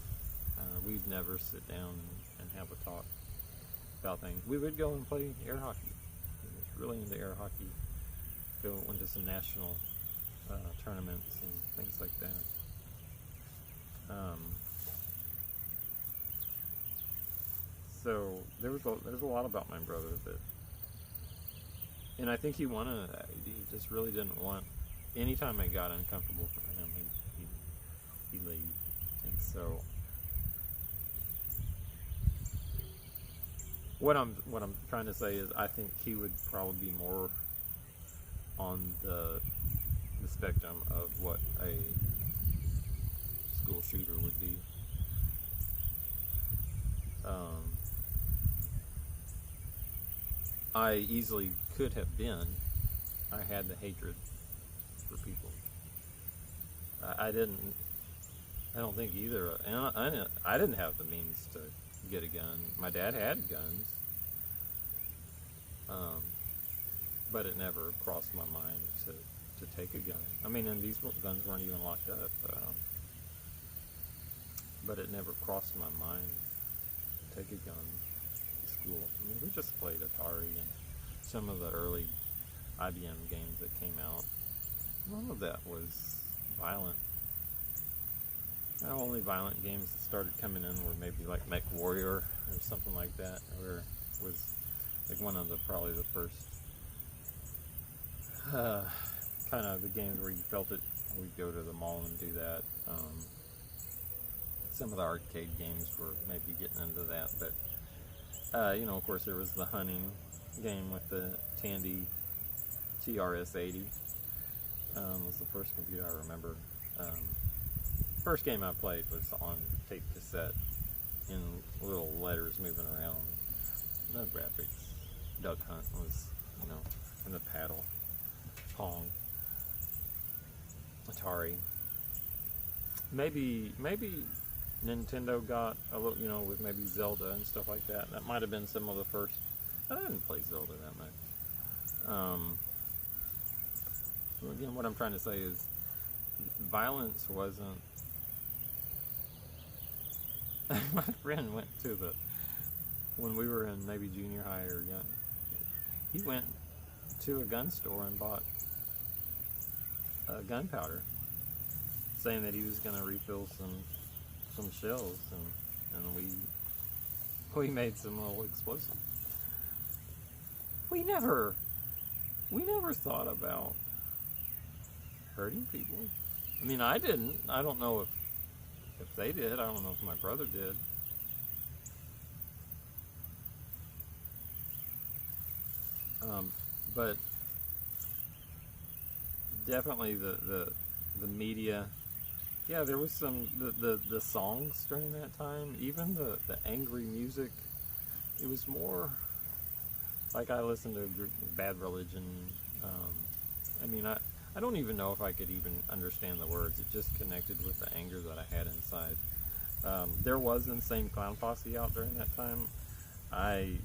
We'd never sit down and have a talk. about things. We would go and play air hockey. He was really into air hockey. Went to some national tournaments and things like that. So there's a lot about my brother that, and I think he wanted that. He just really didn't want. Anytime it got uncomfortable for him, he leave. And so what I'm trying to say is I think he would probably be more on the spectrum of what a school shooter would be. I easily could have been. I had the hatred for people. I don't think either. And I didn't have the means to get a gun. My dad had guns, but it never crossed my mind to take a gun. I mean, and these guns weren't even locked up. But it never crossed my mind to take a gun to school. I mean, we just played Atari and some of the early IBM games that came out. None of that was violent. The only violent games that started coming in were maybe like Mech Warrior or something like that, where it was like one of probably the first kind of the games where you felt it. We'd go to the mall and do that. Some of the arcade games were maybe getting into that, but of course there was the hunting game with the Tandy TRS-80. Was the first computer I remember. First game I played was on tape cassette in little letters moving around. No graphics. Duck Hunt was, and the paddle. Pong. Atari. Maybe Nintendo got a little, with maybe Zelda and stuff like that. That might have been some of the first. I didn't play Zelda that much. Again, what I'm trying to say is violence wasn't. My friend went to when we were in maybe junior high or young, he went to a gun store and bought gunpowder, saying that he was going to refill some shells, and we made some little explosives. We never thought about hurting people. I mean, I didn't. I don't know if they did. I don't know if my brother did. But definitely the media. Yeah, there was some the songs during that time. Even the angry music. It was more like I listened to Bad Religion. I mean, I don't even know if I could even understand the words. It just connected with the anger that I had inside. There was Insane Clown Posse out during that time. I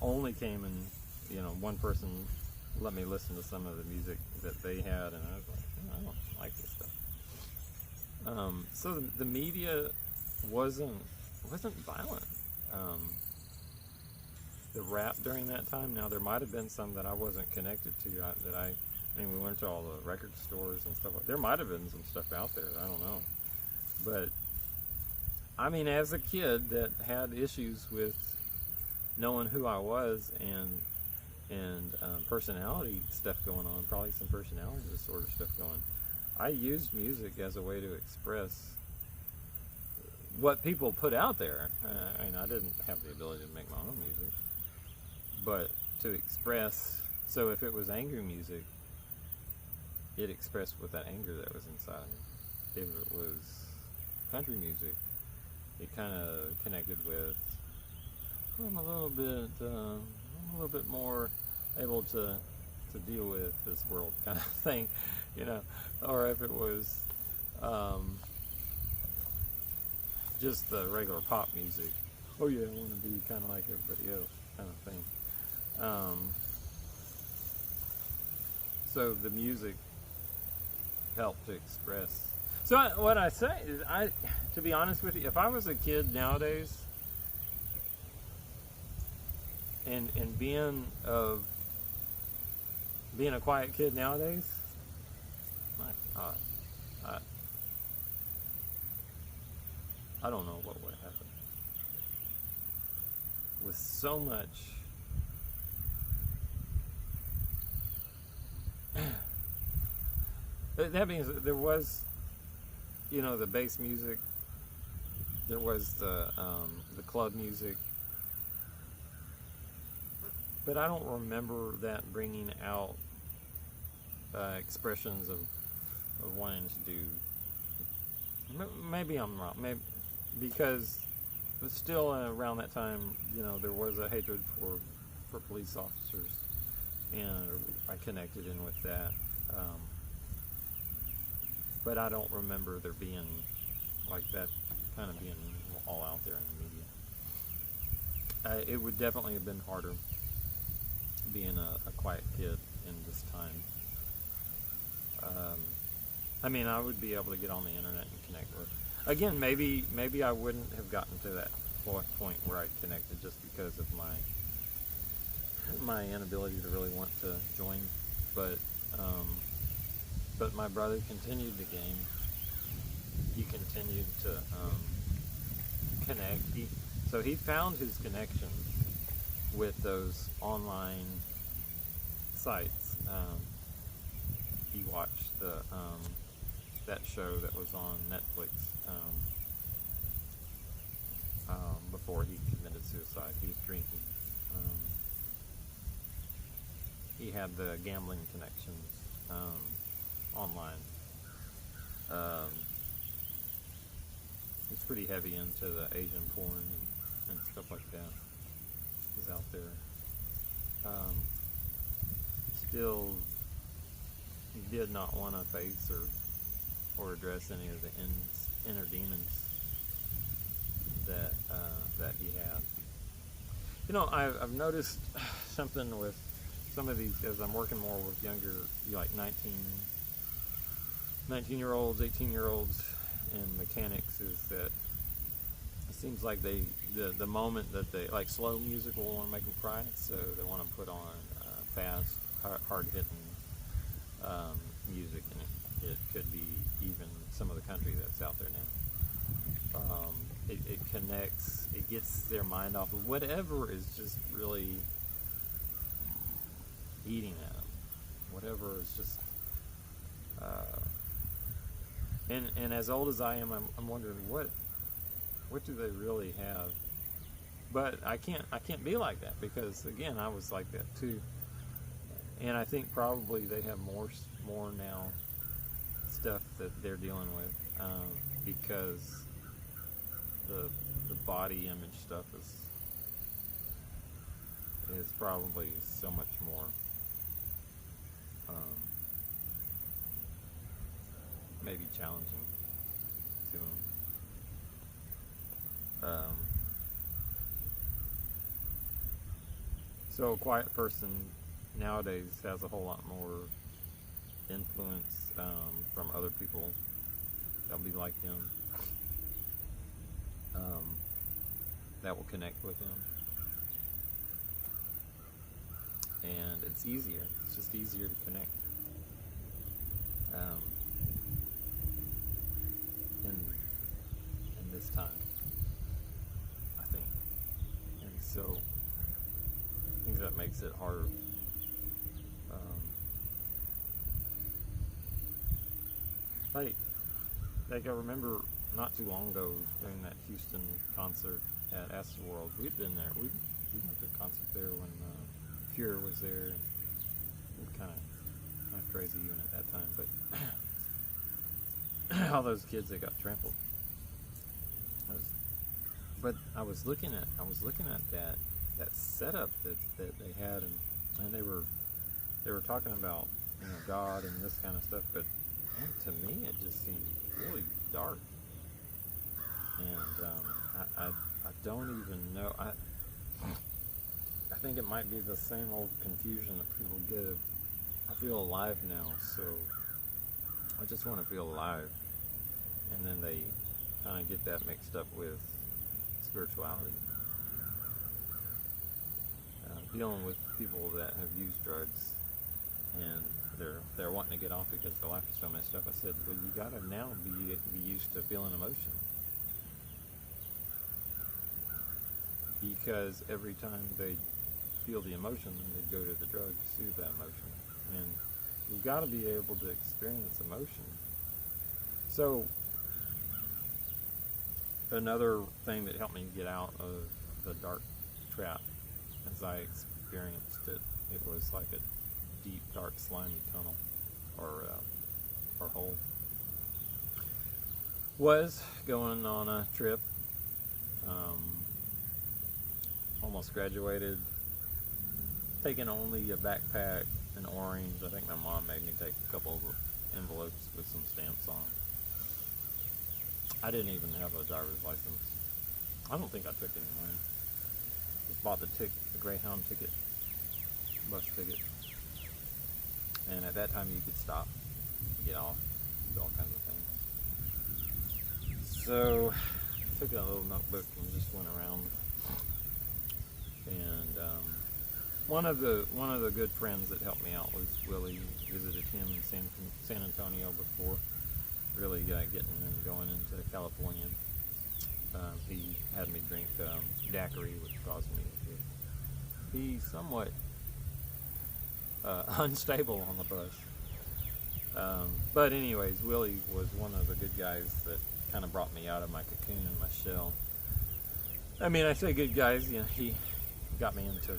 only came and, one person let me listen to some of the music that they had, and I was like, I don't like this stuff. So the media wasn't violent. The rap during that time, now there might have been some that I wasn't connected to, we went to all the record stores and stuff. There might have been some stuff out there, I don't know. But, I mean, as a kid that had issues with knowing who I was and personality stuff going on, probably some personality disorder stuff going, I used music as a way to express what people put out there. I didn't have the ability to make my own music, but to express. So if it was angry music, it expressed with that anger that was inside. If it was country music, it kind of connected with, I'm a little bit more able to deal with this world kind of thing, or if it was just the regular pop music, oh yeah, I want to be kind of like everybody else kind of thing. So the music helped to express. So what I say is, to be honest with you, if I was a kid nowadays, and being a quiet kid nowadays, my God, I, I don't know what would happen with so much. That means there was, the bass music. There was the club music, but I don't remember that bringing out expressions of wanting to do. Maybe I'm wrong. Maybe because it was still around that time. There was a hatred for police officers, and I connected in with that. But I don't remember there being like that kind of being all out there in the media. It would definitely have been harder being a quiet kid in this time. I would be able to get on the internet and connect with. Again, maybe I wouldn't have gotten to that point where I connected just because of my inability to really want to join. But my brother continued the game. He continued to connect. So he found his connection with those online sites. He watched that show that was on Netflix before he committed suicide. He was drinking. He had the gambling connections online. He's pretty heavy into the Asian porn and stuff like that. He's out there. Still did not want to face or address any of the inner demons that he had. I've noticed something with some of these, as I'm working more with younger, like 19-year-olds, 18-year-olds, and mechanics, is that it seems like the moment that they like slow music will want to make them cry, so they want to put on fast, hard-hitting music, and it could be even some of the country that's out there now. It connects, it gets their mind off of whatever is just really eating at them. Whatever is just, and as old as I am, I'm wondering what do they really have? But I can't be like that, because again, I was like that too. And I think probably they have more now stuff that they're dealing with, because the body image stuff is probably so much more maybe challenging to them. So a quiet person nowadays has a whole lot more influence from other people that'll be like them, that will connect with them, and it's easier. It's just easier to connect. In this time, I think, and so I think that makes it harder. Like I remember not too long ago during that Houston concert at Astroworld, we'd been there. We went to a concert there when Cure was there, and it was kind of crazy even at that time. But all those kids that got trampled. But I was looking at that setup that they had, and they were talking about God and this kind of stuff, but man, to me it just seemed really dark, and I don't even know. I think it might be the same old confusion that people give. I feel alive now, so I just want to feel alive, and then they kind of get that mixed up with spirituality. dealing with people that have used drugs and they're wanting to get off because their life is so messed up. I said, well, you gotta now be used to feeling emotion, because every time they feel the emotion, then they go to the drug to soothe that emotion, and you've got to be able to experience emotion. So another thing that helped me get out of the dark trap, as I experienced it, it was like a deep, dark, slimy tunnel or hole, was going on a trip. Almost graduated, taking only a backpack, an orange. I think my mom made me take a couple of envelopes with some stamps on. I didn't even have a driver's license. I don't think I took any money. Just bought the Greyhound ticket, bus ticket. And at that time you could stop, get off, do all kinds of things. So I took a little notebook and just went around. And one of the good friends that helped me out was Willie. Visited him in San Antonio before really getting and going into California. He had me drink daiquiri, which caused me to be somewhat unstable on the bus. But anyways, Willie was one of the good guys that kind of brought me out of my cocoon and my shell. I mean, I say good guys, you know, he got me into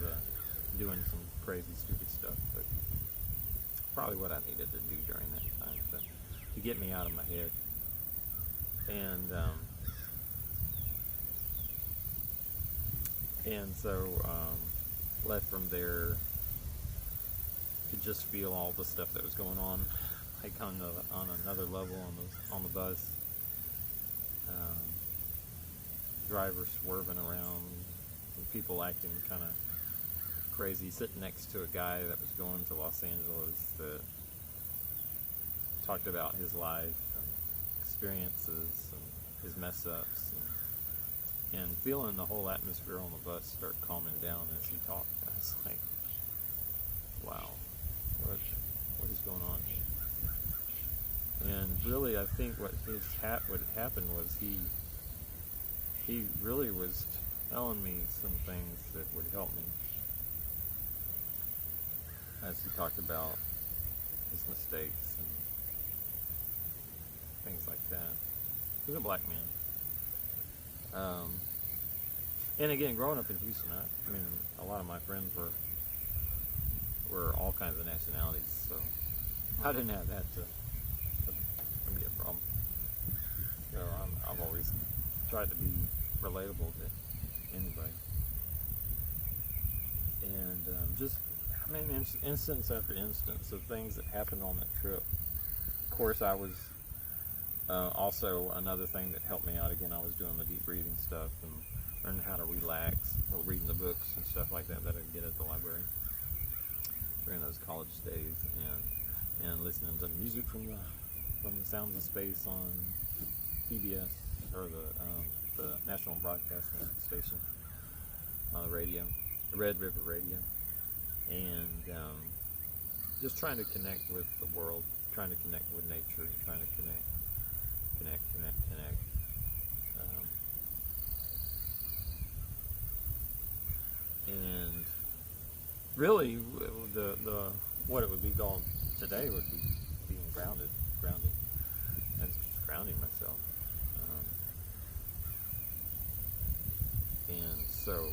doing some crazy, stupid stuff, but probably what I needed to do during that time to get me out of my head. And so left from there, could just feel all the stuff that was going on, like on another level on the bus. Driver swerving around, people acting kind of crazy, sitting next to a guy that was going to Los Angeles that talked about his life and experiences and his mess ups, and feeling the whole atmosphere on the bus start calming down as he talked. I was like, wow, what is going on here? And really, I think what happened was he really was telling me some things that would help me, as he talked about his mistakes and things like that. He was a black man. And again, growing up in Houston, I mean, a lot of my friends were all kinds of nationalities, so I didn't have that to be a problem. So I've always tried to be relatable to anybody. And just, I mean, instance after instance of things that happened on that trip. Of course, I was also another thing that helped me out. Again, I was doing the deep breathing stuff and learning how to relax, or reading the books and stuff like that I'd get at the library during those college days, and listening to music from the Sounds of Space on PBS, or the National Broadcasting Station on the radio, the Red River Radio, and just trying to connect with the world, trying to connect with nature, trying to connect. And really, the what it would be called today would be being grounded, and just grounding myself. And so,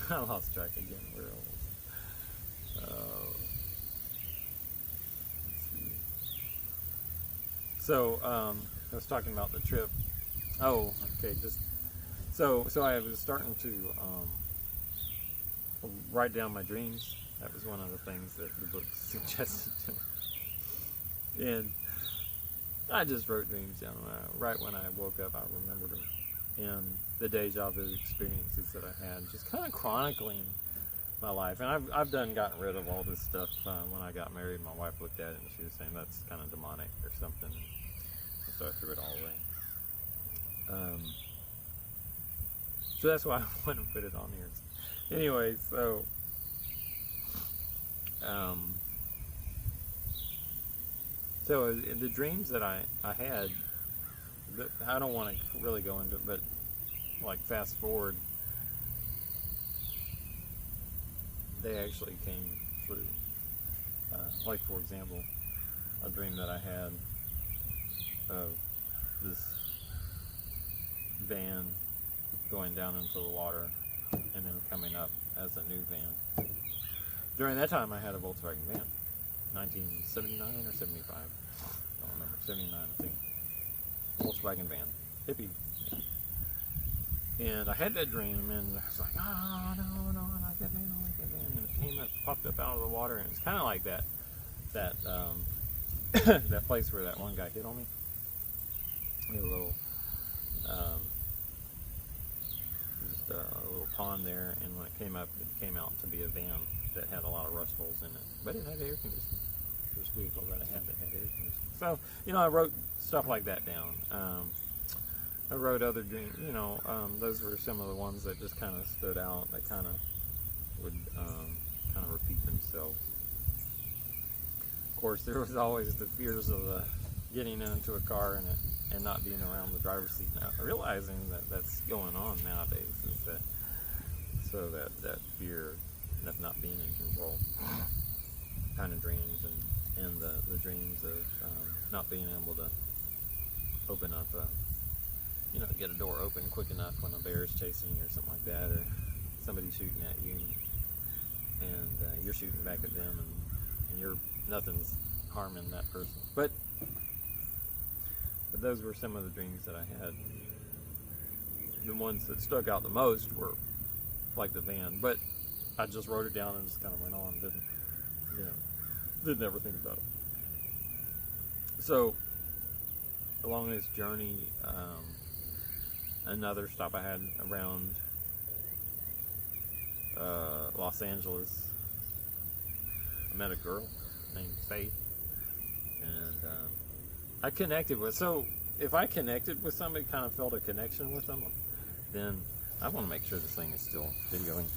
I lost track again. Where I was. So, I was talking about the trip. Oh, okay. So I was starting to write down my dreams. That was one of the things that the book suggested to me. And I just wrote dreams down. Right when I woke up, I remembered them. And the deja vu experiences that I had, just kind of chronicling my life. And I've gotten rid of all this stuff. When I got married, my wife looked at it and she was saying that's kind of demonic or something. So I threw it all away. So that's why I want to put it on here. Anyway, so so the dreams that I had, I don't want to really go into it, but like fast forward, they actually came true. Like for example, a dream that I had of this van going down into the water and then coming up as a new van. During that time I had a Volkswagen van, 1979 or 75, I don't remember, 79 I think, Volkswagen van, hippie. And I had that dream and I was like, oh no, I like that van, and it came up, popped up out of the water, and it's kind of like that that place where that one guy hit on me. A little just a little pond there, and when it came up, it came out to be a van that had a lot of rust holes in it, but it had air conditioning. This vehicle that I had that had air conditioning. So, I wrote stuff like that down. I wrote other dreams, those were some of the ones that just kind of stood out, that kind of would kind of repeat themselves. Of course, there was always the fears of getting into a car and not being around the driver's seat. Now, realizing that that's going on nowadays, is that so that fear of not being in control kind of dreams, and the dreams of not being able to open up get a door open quick enough when a bear is chasing you or something like that, or somebody's shooting at you, and you're shooting back at them, and nothing's harming that person. But those were some of the dreams that I had. The ones that stuck out the most were like the van, but I just wrote it down and just kind of went on, didn't ever think about it. So along this journey, another stop I had around Los Angeles, I met a girl named Faith, and I connected with. So if I connected with somebody, kind of felt a connection with them, then I want to make sure this thing is still videoing.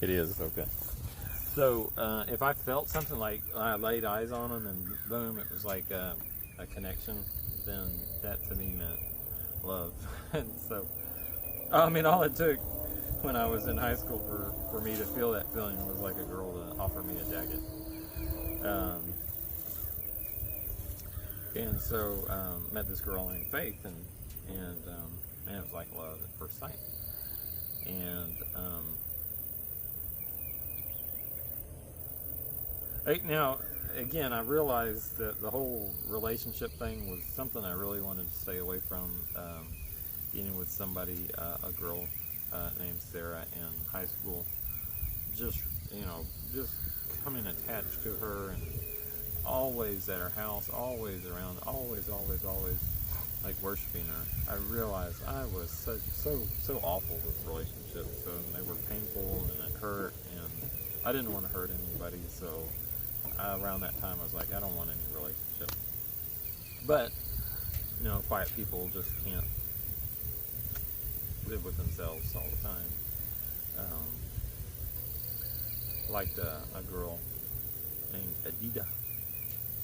It is, okay. So if I felt something, like I laid eyes on them and boom, it was like a connection, then that to me meant love. And so, all it took when I was in high school for me to feel that feeling was like a girl to offer me a jacket. And so met this girl named Faith, and it was like love at first sight. And now, again, I realized that the whole relationship thing was something I really wanted to stay away from. Being with somebody, a girl named Sarah in high school, just becoming attached to her, and always at her house, always around, always, like worshiping her. I realized I was so awful with relationships, and they were painful, and it hurt, and I didn't want to hurt anybody, so around that time I was like, I don't want any relationship. But quiet people just can't live with themselves all the time. Liked a girl named Adida.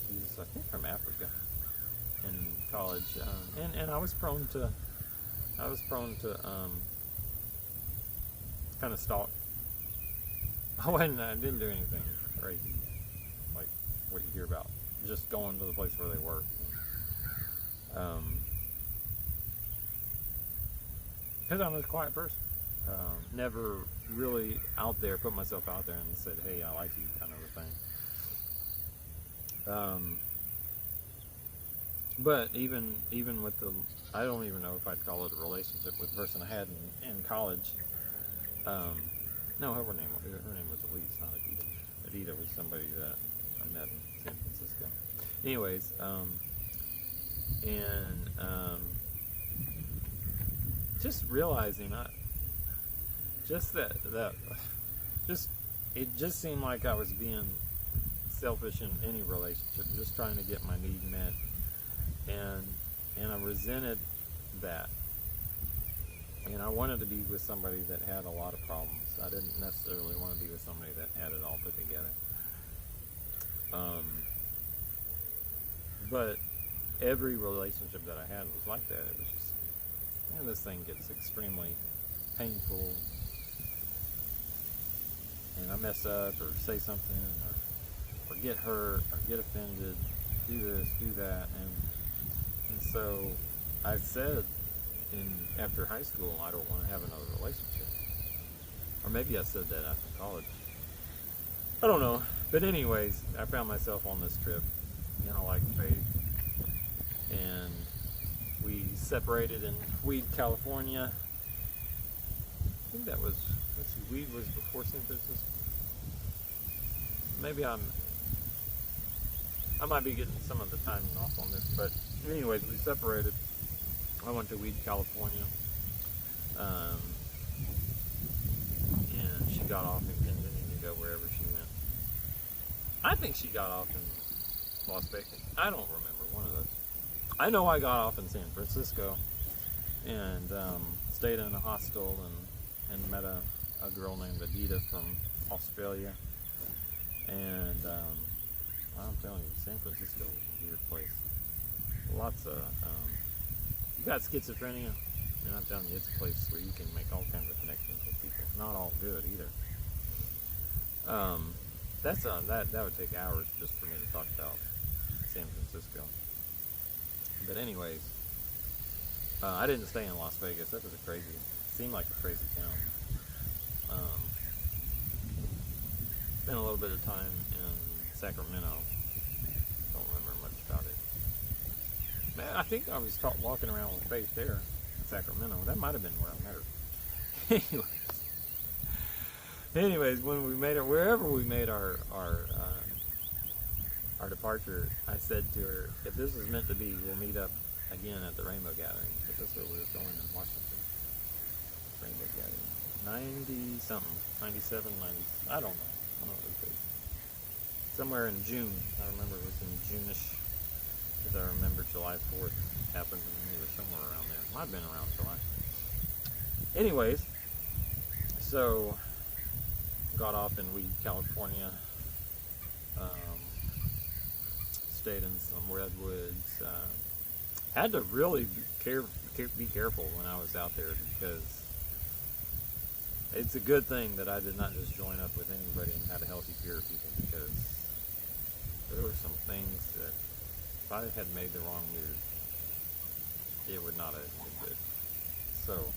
She's, I think, from Africa, in college, and I was prone to kind of stalk. I didn't do anything crazy like what you hear about, just going to the place where they work. Because I'm a quiet person, never really out there, put myself out there and said, hey, I like you, kind of a thing. But even with I don't even know if I'd call it a relationship with the person I had in college. No, her name was Elise, not Adida. Adida was somebody that I met in San Francisco. Anyways, just realizing it just seemed like I was being selfish in any relationship, just trying to get my need met, and I resented that. And I wanted to be with somebody that had a lot of problems. I didn't necessarily want to be with somebody that had it all put together. But every relationship that I had was like that. It was just, man, this thing gets extremely painful, and I mess up or say something or get hurt or get offended, do this, do that, and so I said after high school, I don't want to have another relationship. Or maybe I said that after college. I don't know. But anyways, I found myself on this trip, like Faith. And we separated in Weed, California. I think that was, Weed was before San Francisco. Maybe I might be getting some of the timing off on this. But anyways, we separated. I went to Weed, California, and she got off in continued to go wherever she went. I think she got off in Las Vegas. I don't remember, one of those. I know I got off in San Francisco and stayed in a hostel and met a girl named Adita from Australia. And I'm telling you, San Francisco is a weird place. Lots of... you got schizophrenia, and I'm telling you, it's a place where you can make all kinds of connections with people. Not all good either. That would take hours just for me to talk about San Francisco. But anyways, I didn't stay in Las Vegas. That was seemed like a crazy town. Spent a little bit of time in Sacramento. Don't remember much about it. Man, I think I was walking around with Faith there in Sacramento. That might have been where I met her. Anyways, when we made it, wherever we made our departure, I said to her, if this is meant to be, we'll meet up again at the Rainbow Gathering. Because that's where we were going in Washington. Rainbow Gathering. 90-something. 97, 90. I don't know. I don't know what it was. Somewhere in June. I remember it was in June-ish. Because I remember July 4th happened, and we were somewhere around there. Might have been around July. Anyways, so got off in Weed, California. Stayed in some redwoods. Had to really be careful when I was out there, because it's a good thing that I did not just join up with anybody and had a healthy fear of people, because there were some things that if I had made the wrong move, it would not have been good. So,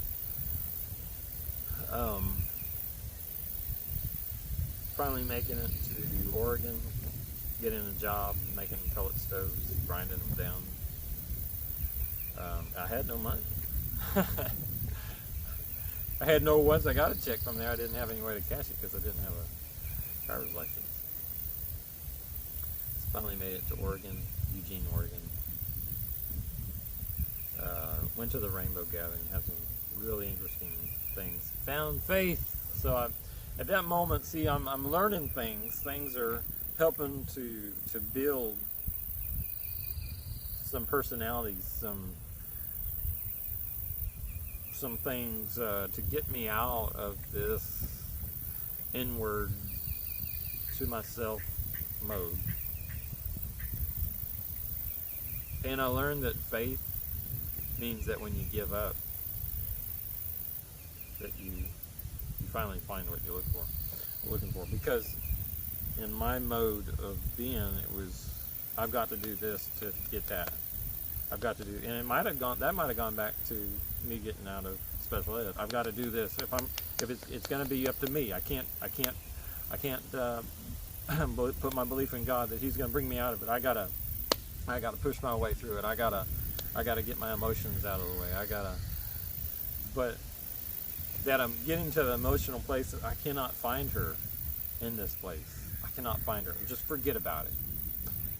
finally making it to Oregon, getting a job, making pellet stoves, grinding them down. I had no money. Once I got a check from there, I didn't have any way to cash it because I didn't have a driver's license. So finally made it to Oregon, Eugene, Oregon. Went to the Rainbow Gathering, had some really interesting things. Found Faith. So at that moment, see, I'm learning things. Things are helping to build some personalities, some things to get me out of this inward to myself mode. And I learned that faith means that when you give up, that you finally find what you're looking for. Because in my mode of being, it was, I've got to do this to get that. I've got to do, and that might have gone back to me getting out of special ed. I've got to do this. If it's going to be up to me. I can't put my belief in God that He's going to bring me out of it. I gotta push my way through it. I gotta get my emotions out of the way. But that I'm getting to the emotional place that I cannot find her in this place. I cannot find her. Just forget about it.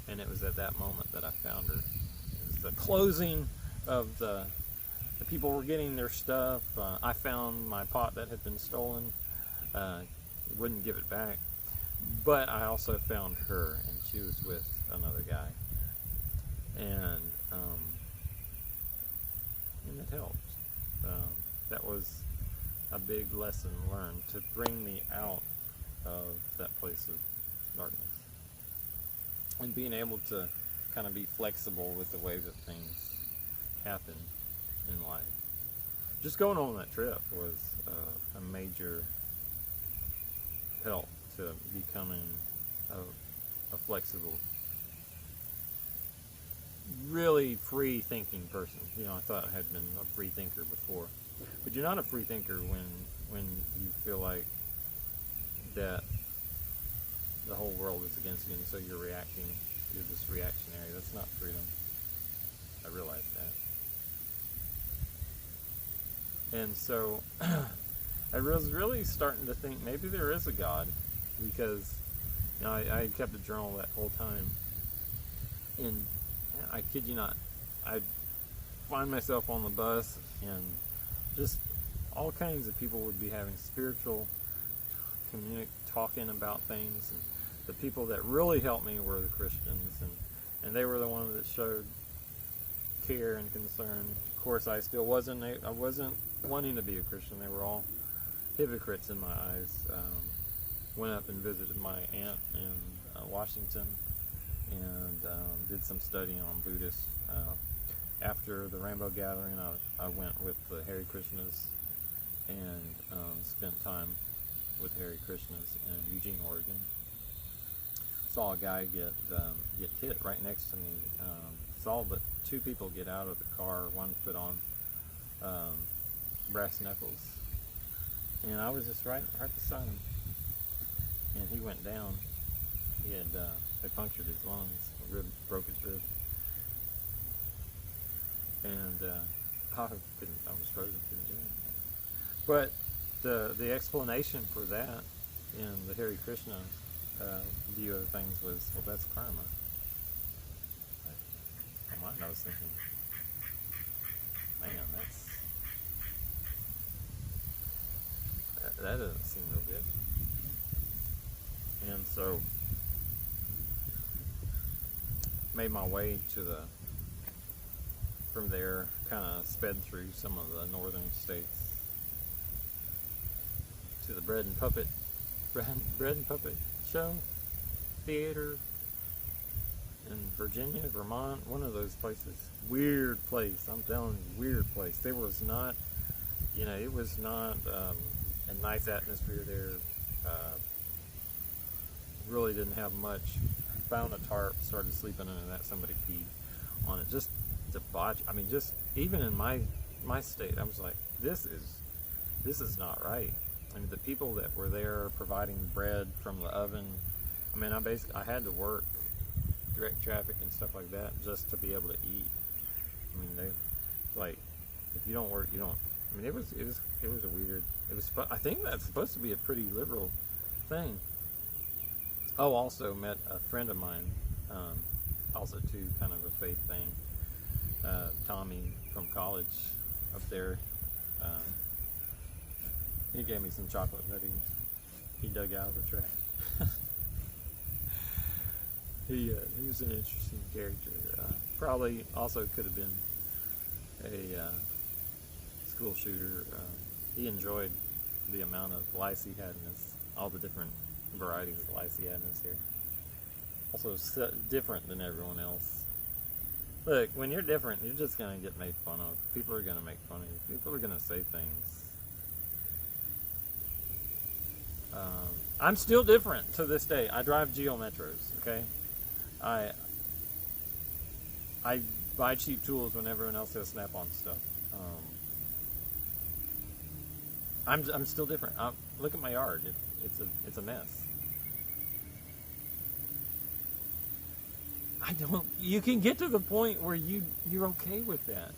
And it was at that moment that I found her. It was the closing of the people were getting their stuff. I found my pot that had been stolen. Wouldn't give it back. But I also found her, and she was with another guy, and it helped. That was a big lesson learned to bring me out of that place of darkness, and being able to kind of be flexible with the way that things happen in life. Just going on that trip was a major help to becoming a flexible, really free thinking person. I thought I had been a free thinker before, but you're not a free thinker when you feel like that the whole world is against you, and so you're reacting. You're just reactionary. That's not freedom. I realized that. And so I was really starting to think maybe there is a God, because I kept a journal that whole time, and I kid you not, I'd find myself on the bus, and just all kinds of people would be having spiritual talking about things, and the people that really helped me were the Christians, and they were the ones that showed care and concern. Of course, I wasn't wanting to be a Christian. They were all hypocrites in my eyes. Went up and visited my aunt in Washington, and did some studying on Buddhists. After the Rainbow Gathering, I went with the Hare Krishnas and spent time with Hare Krishnas in Eugene, Oregon. Saw a guy get hit right next to me. Saw the two people get out of the car. One put on brass knuckles, and I was just right beside him, and he went down. He had they punctured his lungs, broke his rib, and I was frozen, couldn't do anything. But the explanation for that in the Hare Krishna view of things was, well, that's karma. In my mind, I was thinking, man, that doesn't seem real good. And so made my way from there, kind of sped through some of the northern states to the bread and puppet show theater in Virginia, Vermont, one of those places. Weird place, I'm telling you, weird place. There was not, it was not a nice atmosphere there. Really didn't have much. Found a tarp, started sleeping under that. Somebody peed on it. Just debauch. I mean, just even in my state, I was like, this is not right. I mean, the people that were there providing bread from the oven. I mean, I had to work direct traffic and stuff like that just to be able to eat. I mean, if you don't work, you don't. I mean, it was a weird. I think that's supposed to be a pretty liberal thing. Oh, also met a friend of mine, also too, kind of a faith thing. Tommy from college up there. He gave me some chocolate that he dug out of the trash. He was an interesting character. Probably also could have been a school shooter. He enjoyed the amount of lice he had in all the different varieties of lice he had in his hair. Also different than everyone else. Look, when you're different, you're just going to get made fun of. People are going to make fun of you. People are going to say things. I'm still different to this day. I drive Geo Metros, okay? I buy cheap tools when everyone else has Snap-on stuff. I'm still different. Look at my yard. It's a mess. You can get to the point where you're okay with that,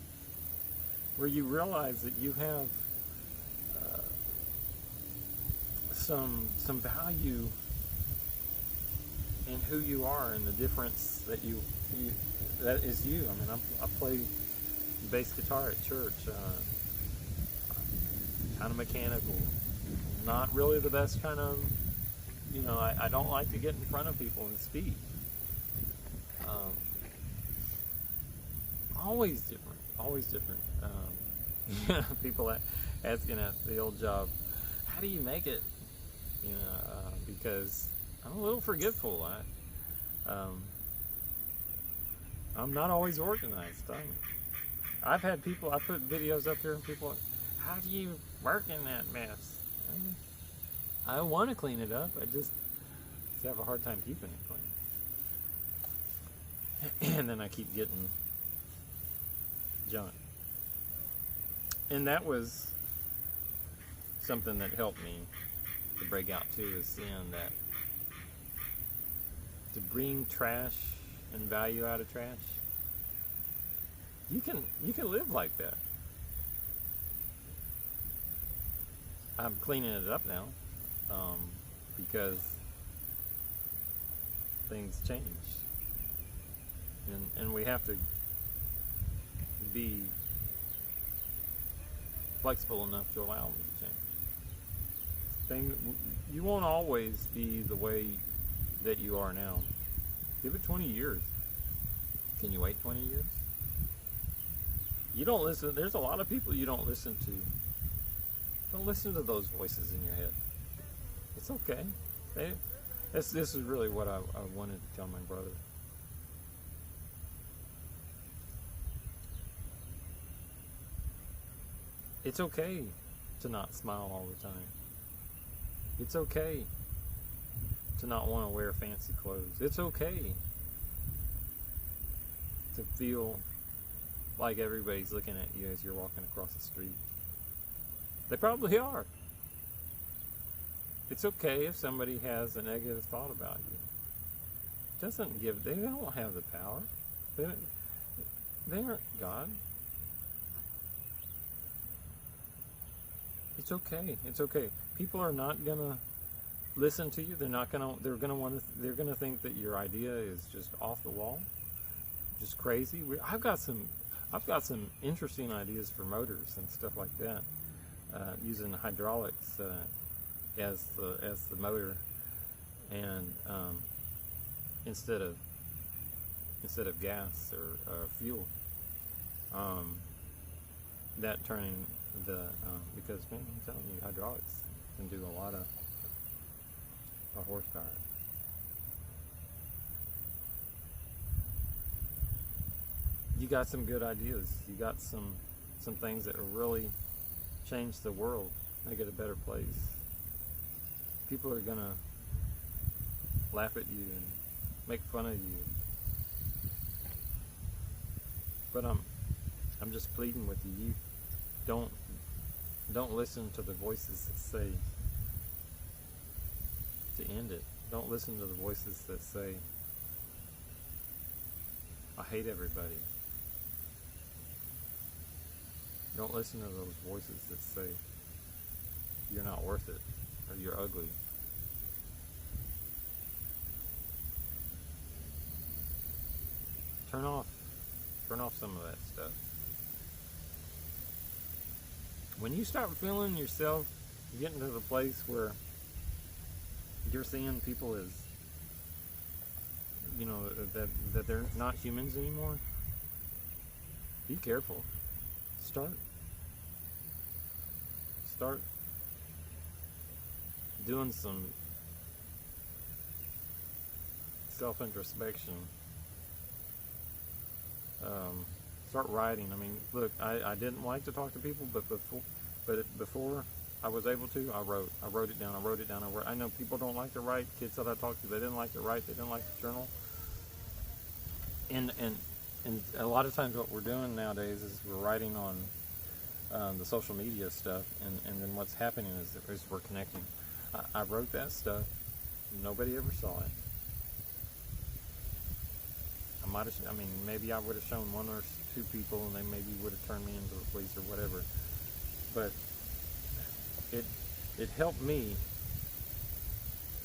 where you realize that you have some value in who you are and the difference that that is you. I mean, I play bass guitar at church, kind of mechanical, not really the best kind of I don't like to get in front of people and speak. Um, always different. Always different. People asking at the old job, how do you make it? Because I'm a little forgetful. I'm not always organized. I've had people, I put videos up here and people, how do you work in that mess? I want to clean it up. I just have a hard time keeping it clean. And then I keep getting junk. And that was something that helped me to break out too, is seeing that to bring trash and value out of trash, you can live like that. I'm cleaning it up now, because things change, and we have to be flexible enough to allow them to change. You won't always be the way that you are now. Give it 20 years. Can you wait 20 years? You don't listen. There's a lot of people you don't listen to. Don't listen to those voices in your head. It's okay. This is really what I wanted to tell my brother. It's okay to not smile all the time. It's okay to not want to wear fancy clothes. It's okay to feel like everybody's looking at you as you're walking across the street. They probably are. It's okay if somebody has a negative thought about you. They don't have the power. They aren't God. It's okay. It's okay. People are not gonna listen to you. They're gonna think that your idea is just off the wall, just crazy. I've got some interesting ideas for motors and stuff like that, using hydraulics as the motor, and instead of gas or fuel. That turning because man, I'm telling you, hydraulics can do a lot of horsepower. You got some good ideas. You got some things that will really change the world, make it a better place. People are gonna laugh at you and make fun of you, but I'm just pleading with you. You don't listen to the voices that say to end it. Don't listen to the voices that say, I hate everybody. Don't listen to those voices that say you're not worth it or you're ugly. Turn off some of that stuff. When you start feeling yourself getting to the place where you're seeing people as, that they're not humans anymore, be careful. Start doing some self-introspection. Start writing. I mean, look, I didn't like to talk to people, but before I was able to, I wrote it down. I know people don't like to write. Kids that I talked to, they didn't like to write. They didn't like to journal. And a lot of times what we're doing nowadays is we're writing on the social media stuff, and then what's happening is we're connecting. I wrote that stuff. Nobody ever saw it. Maybe I would have shown one or two people, and they maybe would have turned me into the police or whatever. But it helped me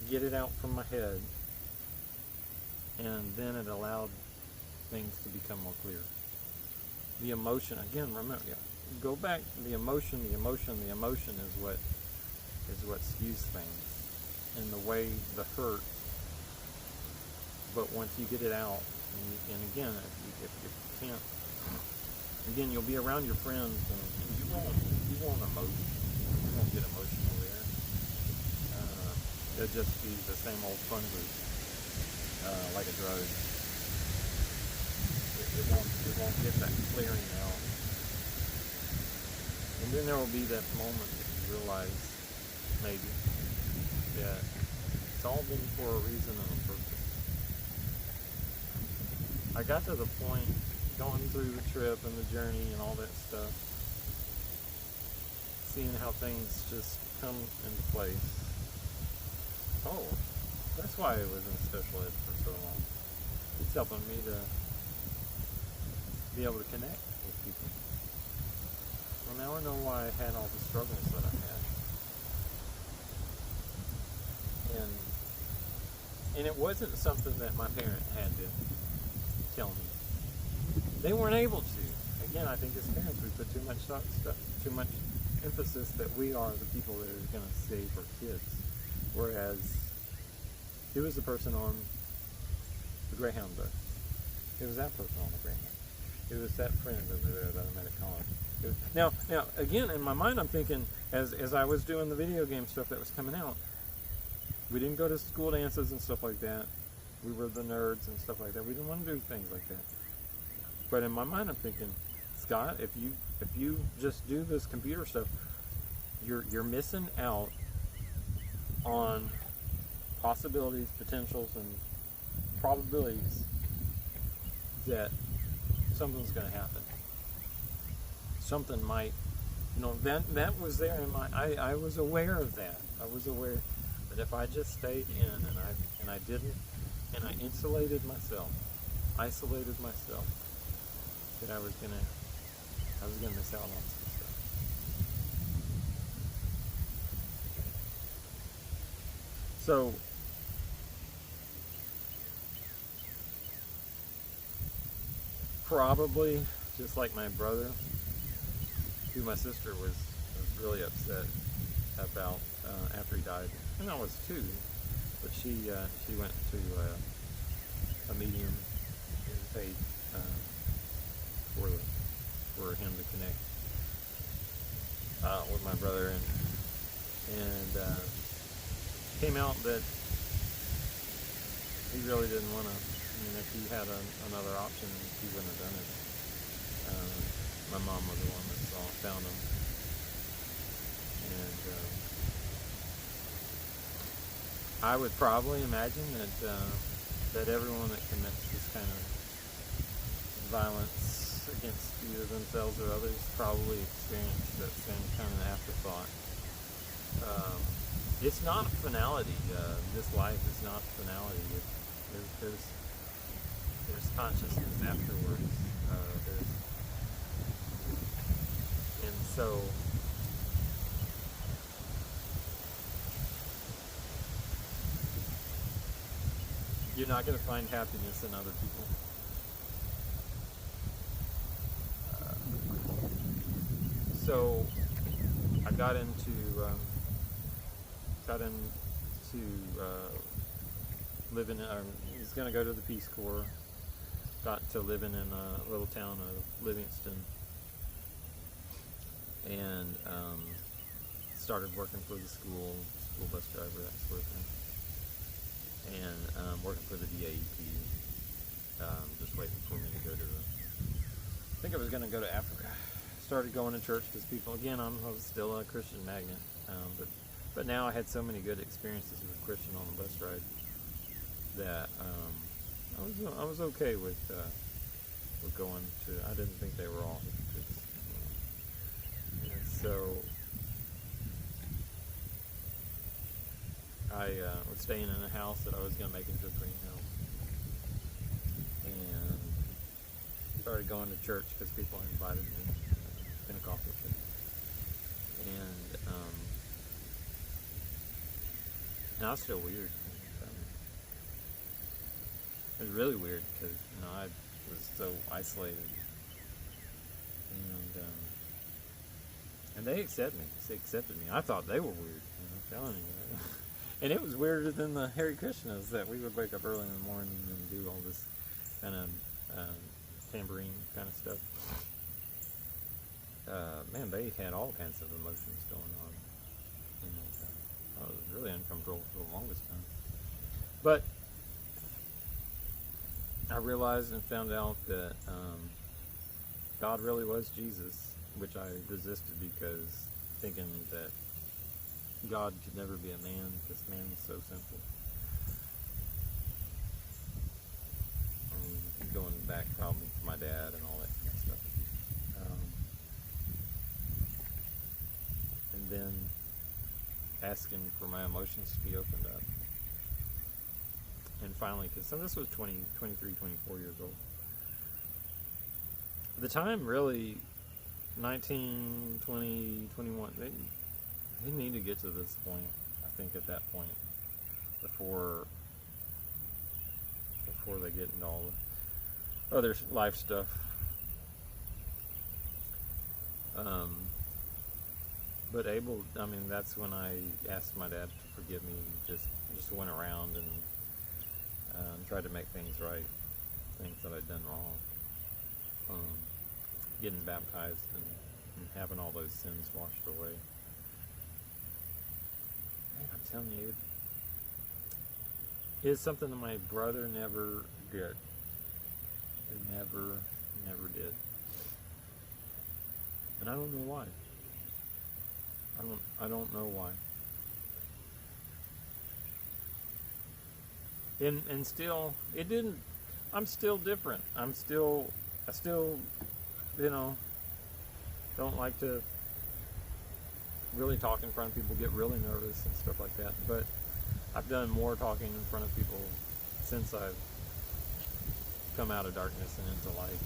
get it out from my head, and then it allowed things to become more clear. The emotion, again, remember, go back. The emotion is what skews things. in the way the hurt, but once you get it out, and again, if you can't, again, you'll be around your friends, and you won't emote, you won't get emotional there. It'll just be the same old fun group, like a drug. It won't get that clearing out. And then there will be that moment that you realize, maybe, that it's all been for a reason and a purpose. I got to the point, going through the trip and the journey and all that stuff, seeing how things just come into place. Oh, that's why I was in special ed for so long. It's helping me to be able to connect with people. Well, now I know why I had all the struggles that I had. And it wasn't something that my parent had to tell me. They weren't able to. Again, I think as parents we put too much emphasis that we are the people that are going to save our kids. Whereas, it was the person on the Greyhound bus. It was that person on the Greyhound. It was that friend over there that I met at college. Now, again, in my mind, I'm thinking, as I was doing the video game stuff that was coming out, we didn't go to school dances and stuff like that. We were the nerds and stuff like that. We didn't want to do things like that. But in my mind, I'm thinking, Scott, if you just do this computer stuff, you're missing out on possibilities, potentials, and probabilities that something's going to happen. Something might, that was there in my. I was aware of that. I was aware that if I just stayed in and I didn't, and I isolated myself, that I was gonna miss out on some stuff. So probably just like my brother, who my sister was really upset about after he died, and I was too. But she went to a medium and paid for him to connect with my brother, and came out that he really didn't want to. I mean, if he had another option, he wouldn't have done it. My mom was the one that found him, and I would probably imagine that everyone that commits this kind of violence against either themselves or others probably experience that same kind of afterthought. It's not a finality. This life is not a finality. There's consciousness afterwards. And so you're not going to find happiness in other people. So I got into living. I was going to go to the Peace Corps. Got to living in a little town of Livingston, and started working for the school bus driver, that sort of thing, and working for the DAEP. Just waiting for me to go to I think I was going to go to Africa. Started going to church because people, again, I was still a Christian magnet, but now I had so many good experiences with Christian on the bus ride that I was okay with going to. I didn't think they were all hypocrites. So I was staying in a house that I was going to make into a greenhouse, and started going to church because people invited me to Pentecostal church, and I was still weird. It was really weird because I was so isolated, and they accepted me. I thought they were weird. I'm telling you. And it was weirder than the Hare Krishnas that we would wake up early in the morning and do all this kind of tambourine kind of stuff. Man, they had all kinds of emotions going on. And I was really uncomfortable for the longest time. But I realized and found out that God really was Jesus, which I resisted because thinking that God could never be a man because man is so simple. Going back probably to my dad and all that kind of stuff. And then asking for my emotions to be opened up. And finally, because this was 20, 23, 24 years old. At the time, really, 19, 20, 21, they need to get to this point, I think, at that point, before they get into all the other life stuff. But that's when I asked my dad to forgive me. Just went around and tried to make things right, things that I'd done wrong. Getting baptized and having all those sins washed away. Man, I'm telling you, it's something that my brother never did. It never did. And I don't know why. I don't know why. And still, it didn't. I'm still different. I still, don't like to really talk in front of people, get really nervous and stuff like that. But I've done more talking in front of people since I've come out of darkness and into light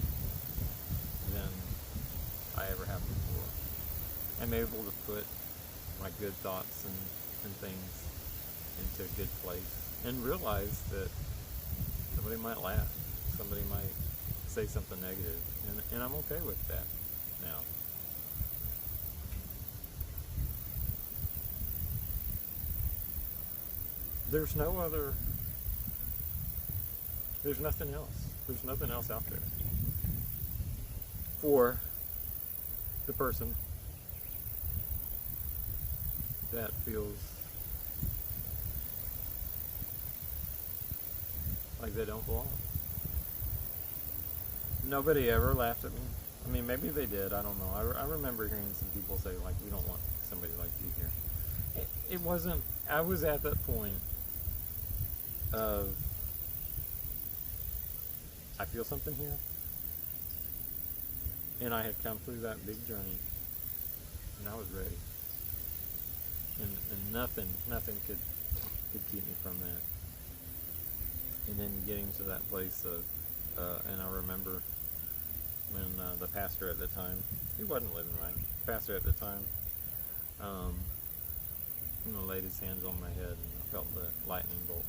than I ever have before. I'm able to put my good thoughts and things into a good place and realize that somebody might laugh, somebody might say something negative, and I'm okay with that now. There's nothing else. There's nothing else out there for the person that feels like they don't belong. Nobody ever laughed at me. I mean, maybe they did. I don't know. I remember hearing some people say, like, we don't want somebody like you here. It wasn't. I was at that point of, I feel something here. And I had come through that big journey. And I was ready. And nothing could keep me from that. And then getting to that place of, and I remember when the pastor at the time, he wasn't living right. The pastor at the time, laid his hands on my head, and I felt the lightning bolt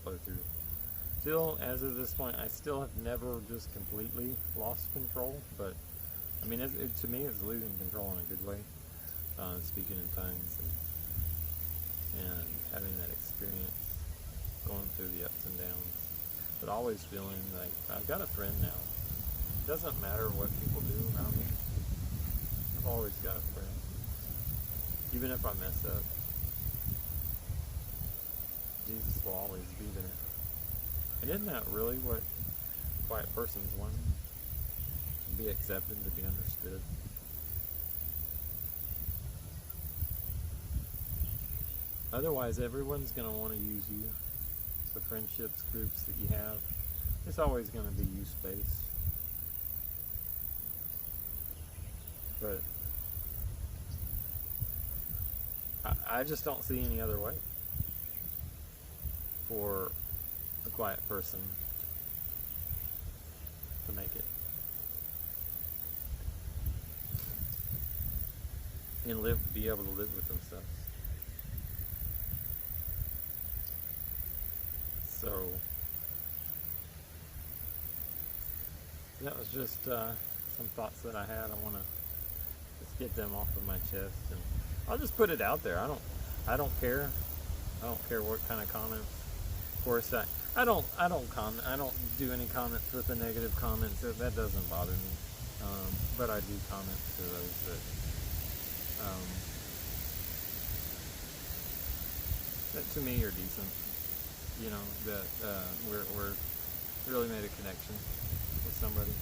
flow through. Still, as of this point, I still have never just completely lost control, but I mean, to me, it's losing control in a good way. Speaking in tongues and having that experience, going through the ups and downs, but always feeling like I've got a friend now. It doesn't matter what people do around me. I've always got a friend. Even if I mess up, Jesus will always be there. And isn't that really what quiet persons want? To be accepted, to be understood. Otherwise, everyone's going to want to use you. The friendships, groups that you have, it's always going to be use-based. But I just don't see any other way for a quiet person to make it. And be able to live with themselves. So that was just some thoughts that I had. I want to just get them off of my chest, and I'll just put it out there. I don't care. I don't care what kind of comments. Of course, I don't comment. I don't do any comments with the negative comments. That doesn't bother me. But I do comment to those that to me are decent. You know, that we're really made a connection with somebody.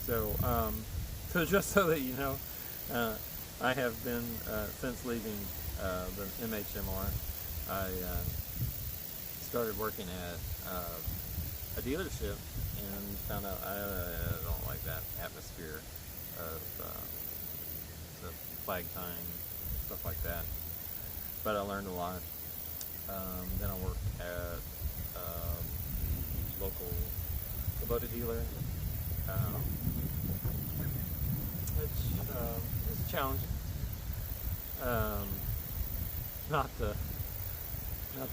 So just so that you know, I have been since leaving the MHMR. I started working at a dealership and found out I don't like that atmosphere of the flag time, stuff like that. But I learned a lot. Then I worked at the local Kubota dealer, which is a challenge. Not the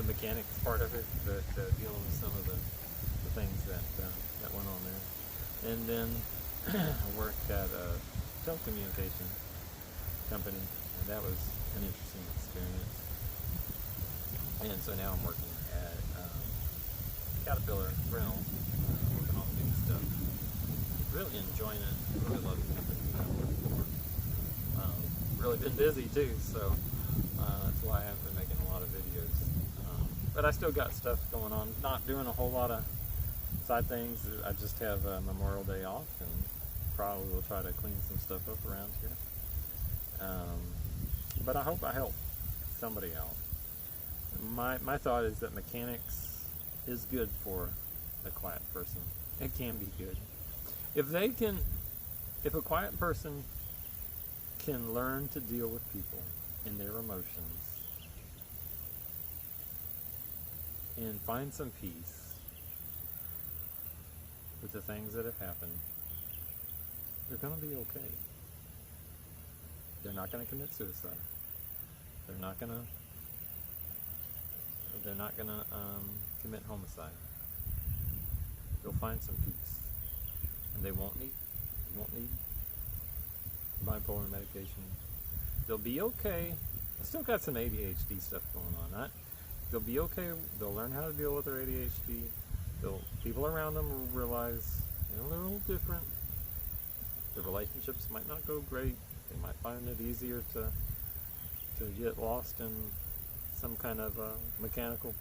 mechanics part of it, but dealing with some of the things that went on there. And then I worked at a telecommunication company, and that was an interesting experience. And so now I'm working at Caterpillar Rental, working on big stuff. Really enjoying it. Really love the company that I work for. Really been busy too, so that's why I haven't been making a lot of videos. But I still got stuff going on. Not doing a whole lot of side things. I just have Memorial Day off, and probably will try to clean some stuff up around here. But I hope I help somebody out. My thought is that mechanics is good for a quiet person. It can be good. If a quiet person can learn to deal with people and their emotions and find some peace with the things that have happened, they're going to be okay. They're not going to commit suicide. They're not going to commit homicide. They'll find some peace, and they won't need bipolar medication. They'll be okay. I still got some ADHD stuff going on. They'll be okay. They'll learn how to deal with their ADHD. People around them will realize, they're a little different. The relationships might not go great. They might find it easier to get lost in some kind of mechanical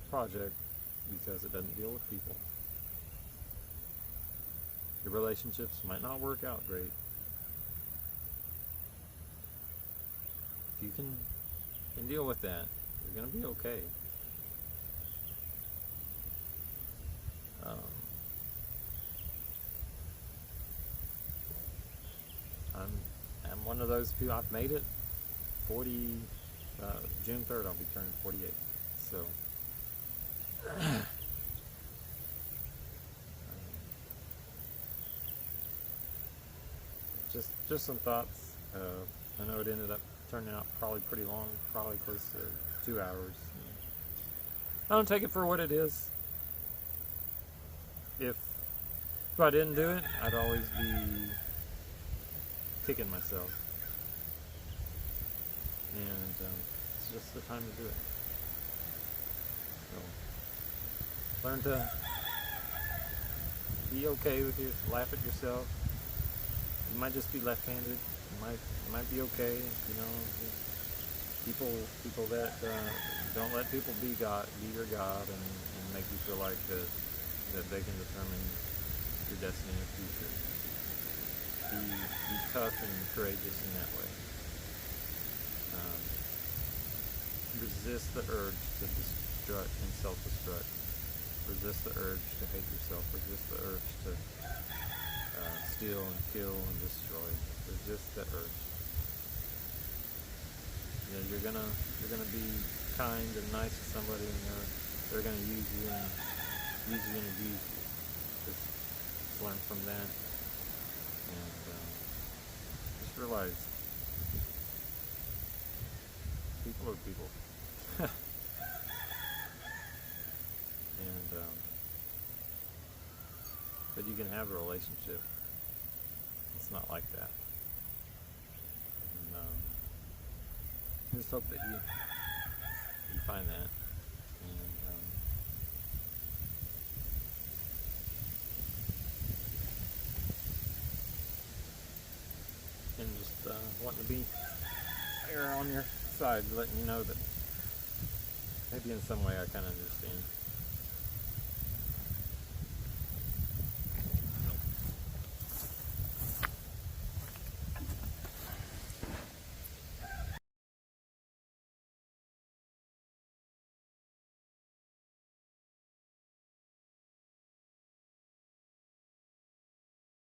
project because it doesn't deal with people. Your relationships might not work out great. If you can deal with that, you're going to be okay. I'm one of those people. I've made it. 40 June 3rd, I'll be turning 48. So just some thoughts. I know it ended up turning out probably pretty long, probably close to 2 hours. I don't take it for what it is. If I didn't do it, I'd always be kicking myself. And it's just the time to do it. So learn to be okay with your, laugh at yourself. You might just be left-handed. You might be okay. You know, people that don't let people be your God, and make you feel like that they can determine your destiny and future. Be tough and courageous in that way. Resist the urge to destruct and self-destruct. Resist the urge to hate yourself. Resist the urge to steal and kill and destroy. Resist the urge. You know, you're gonna be kind and nice to somebody, and they're gonna use you and abuse you. Just learn from that, and just realize people are people. And but you can have a relationship. It's not like that. And, I just hope that you find that. And just wanting to be there on your side, letting you know that maybe in some way I kind of understand.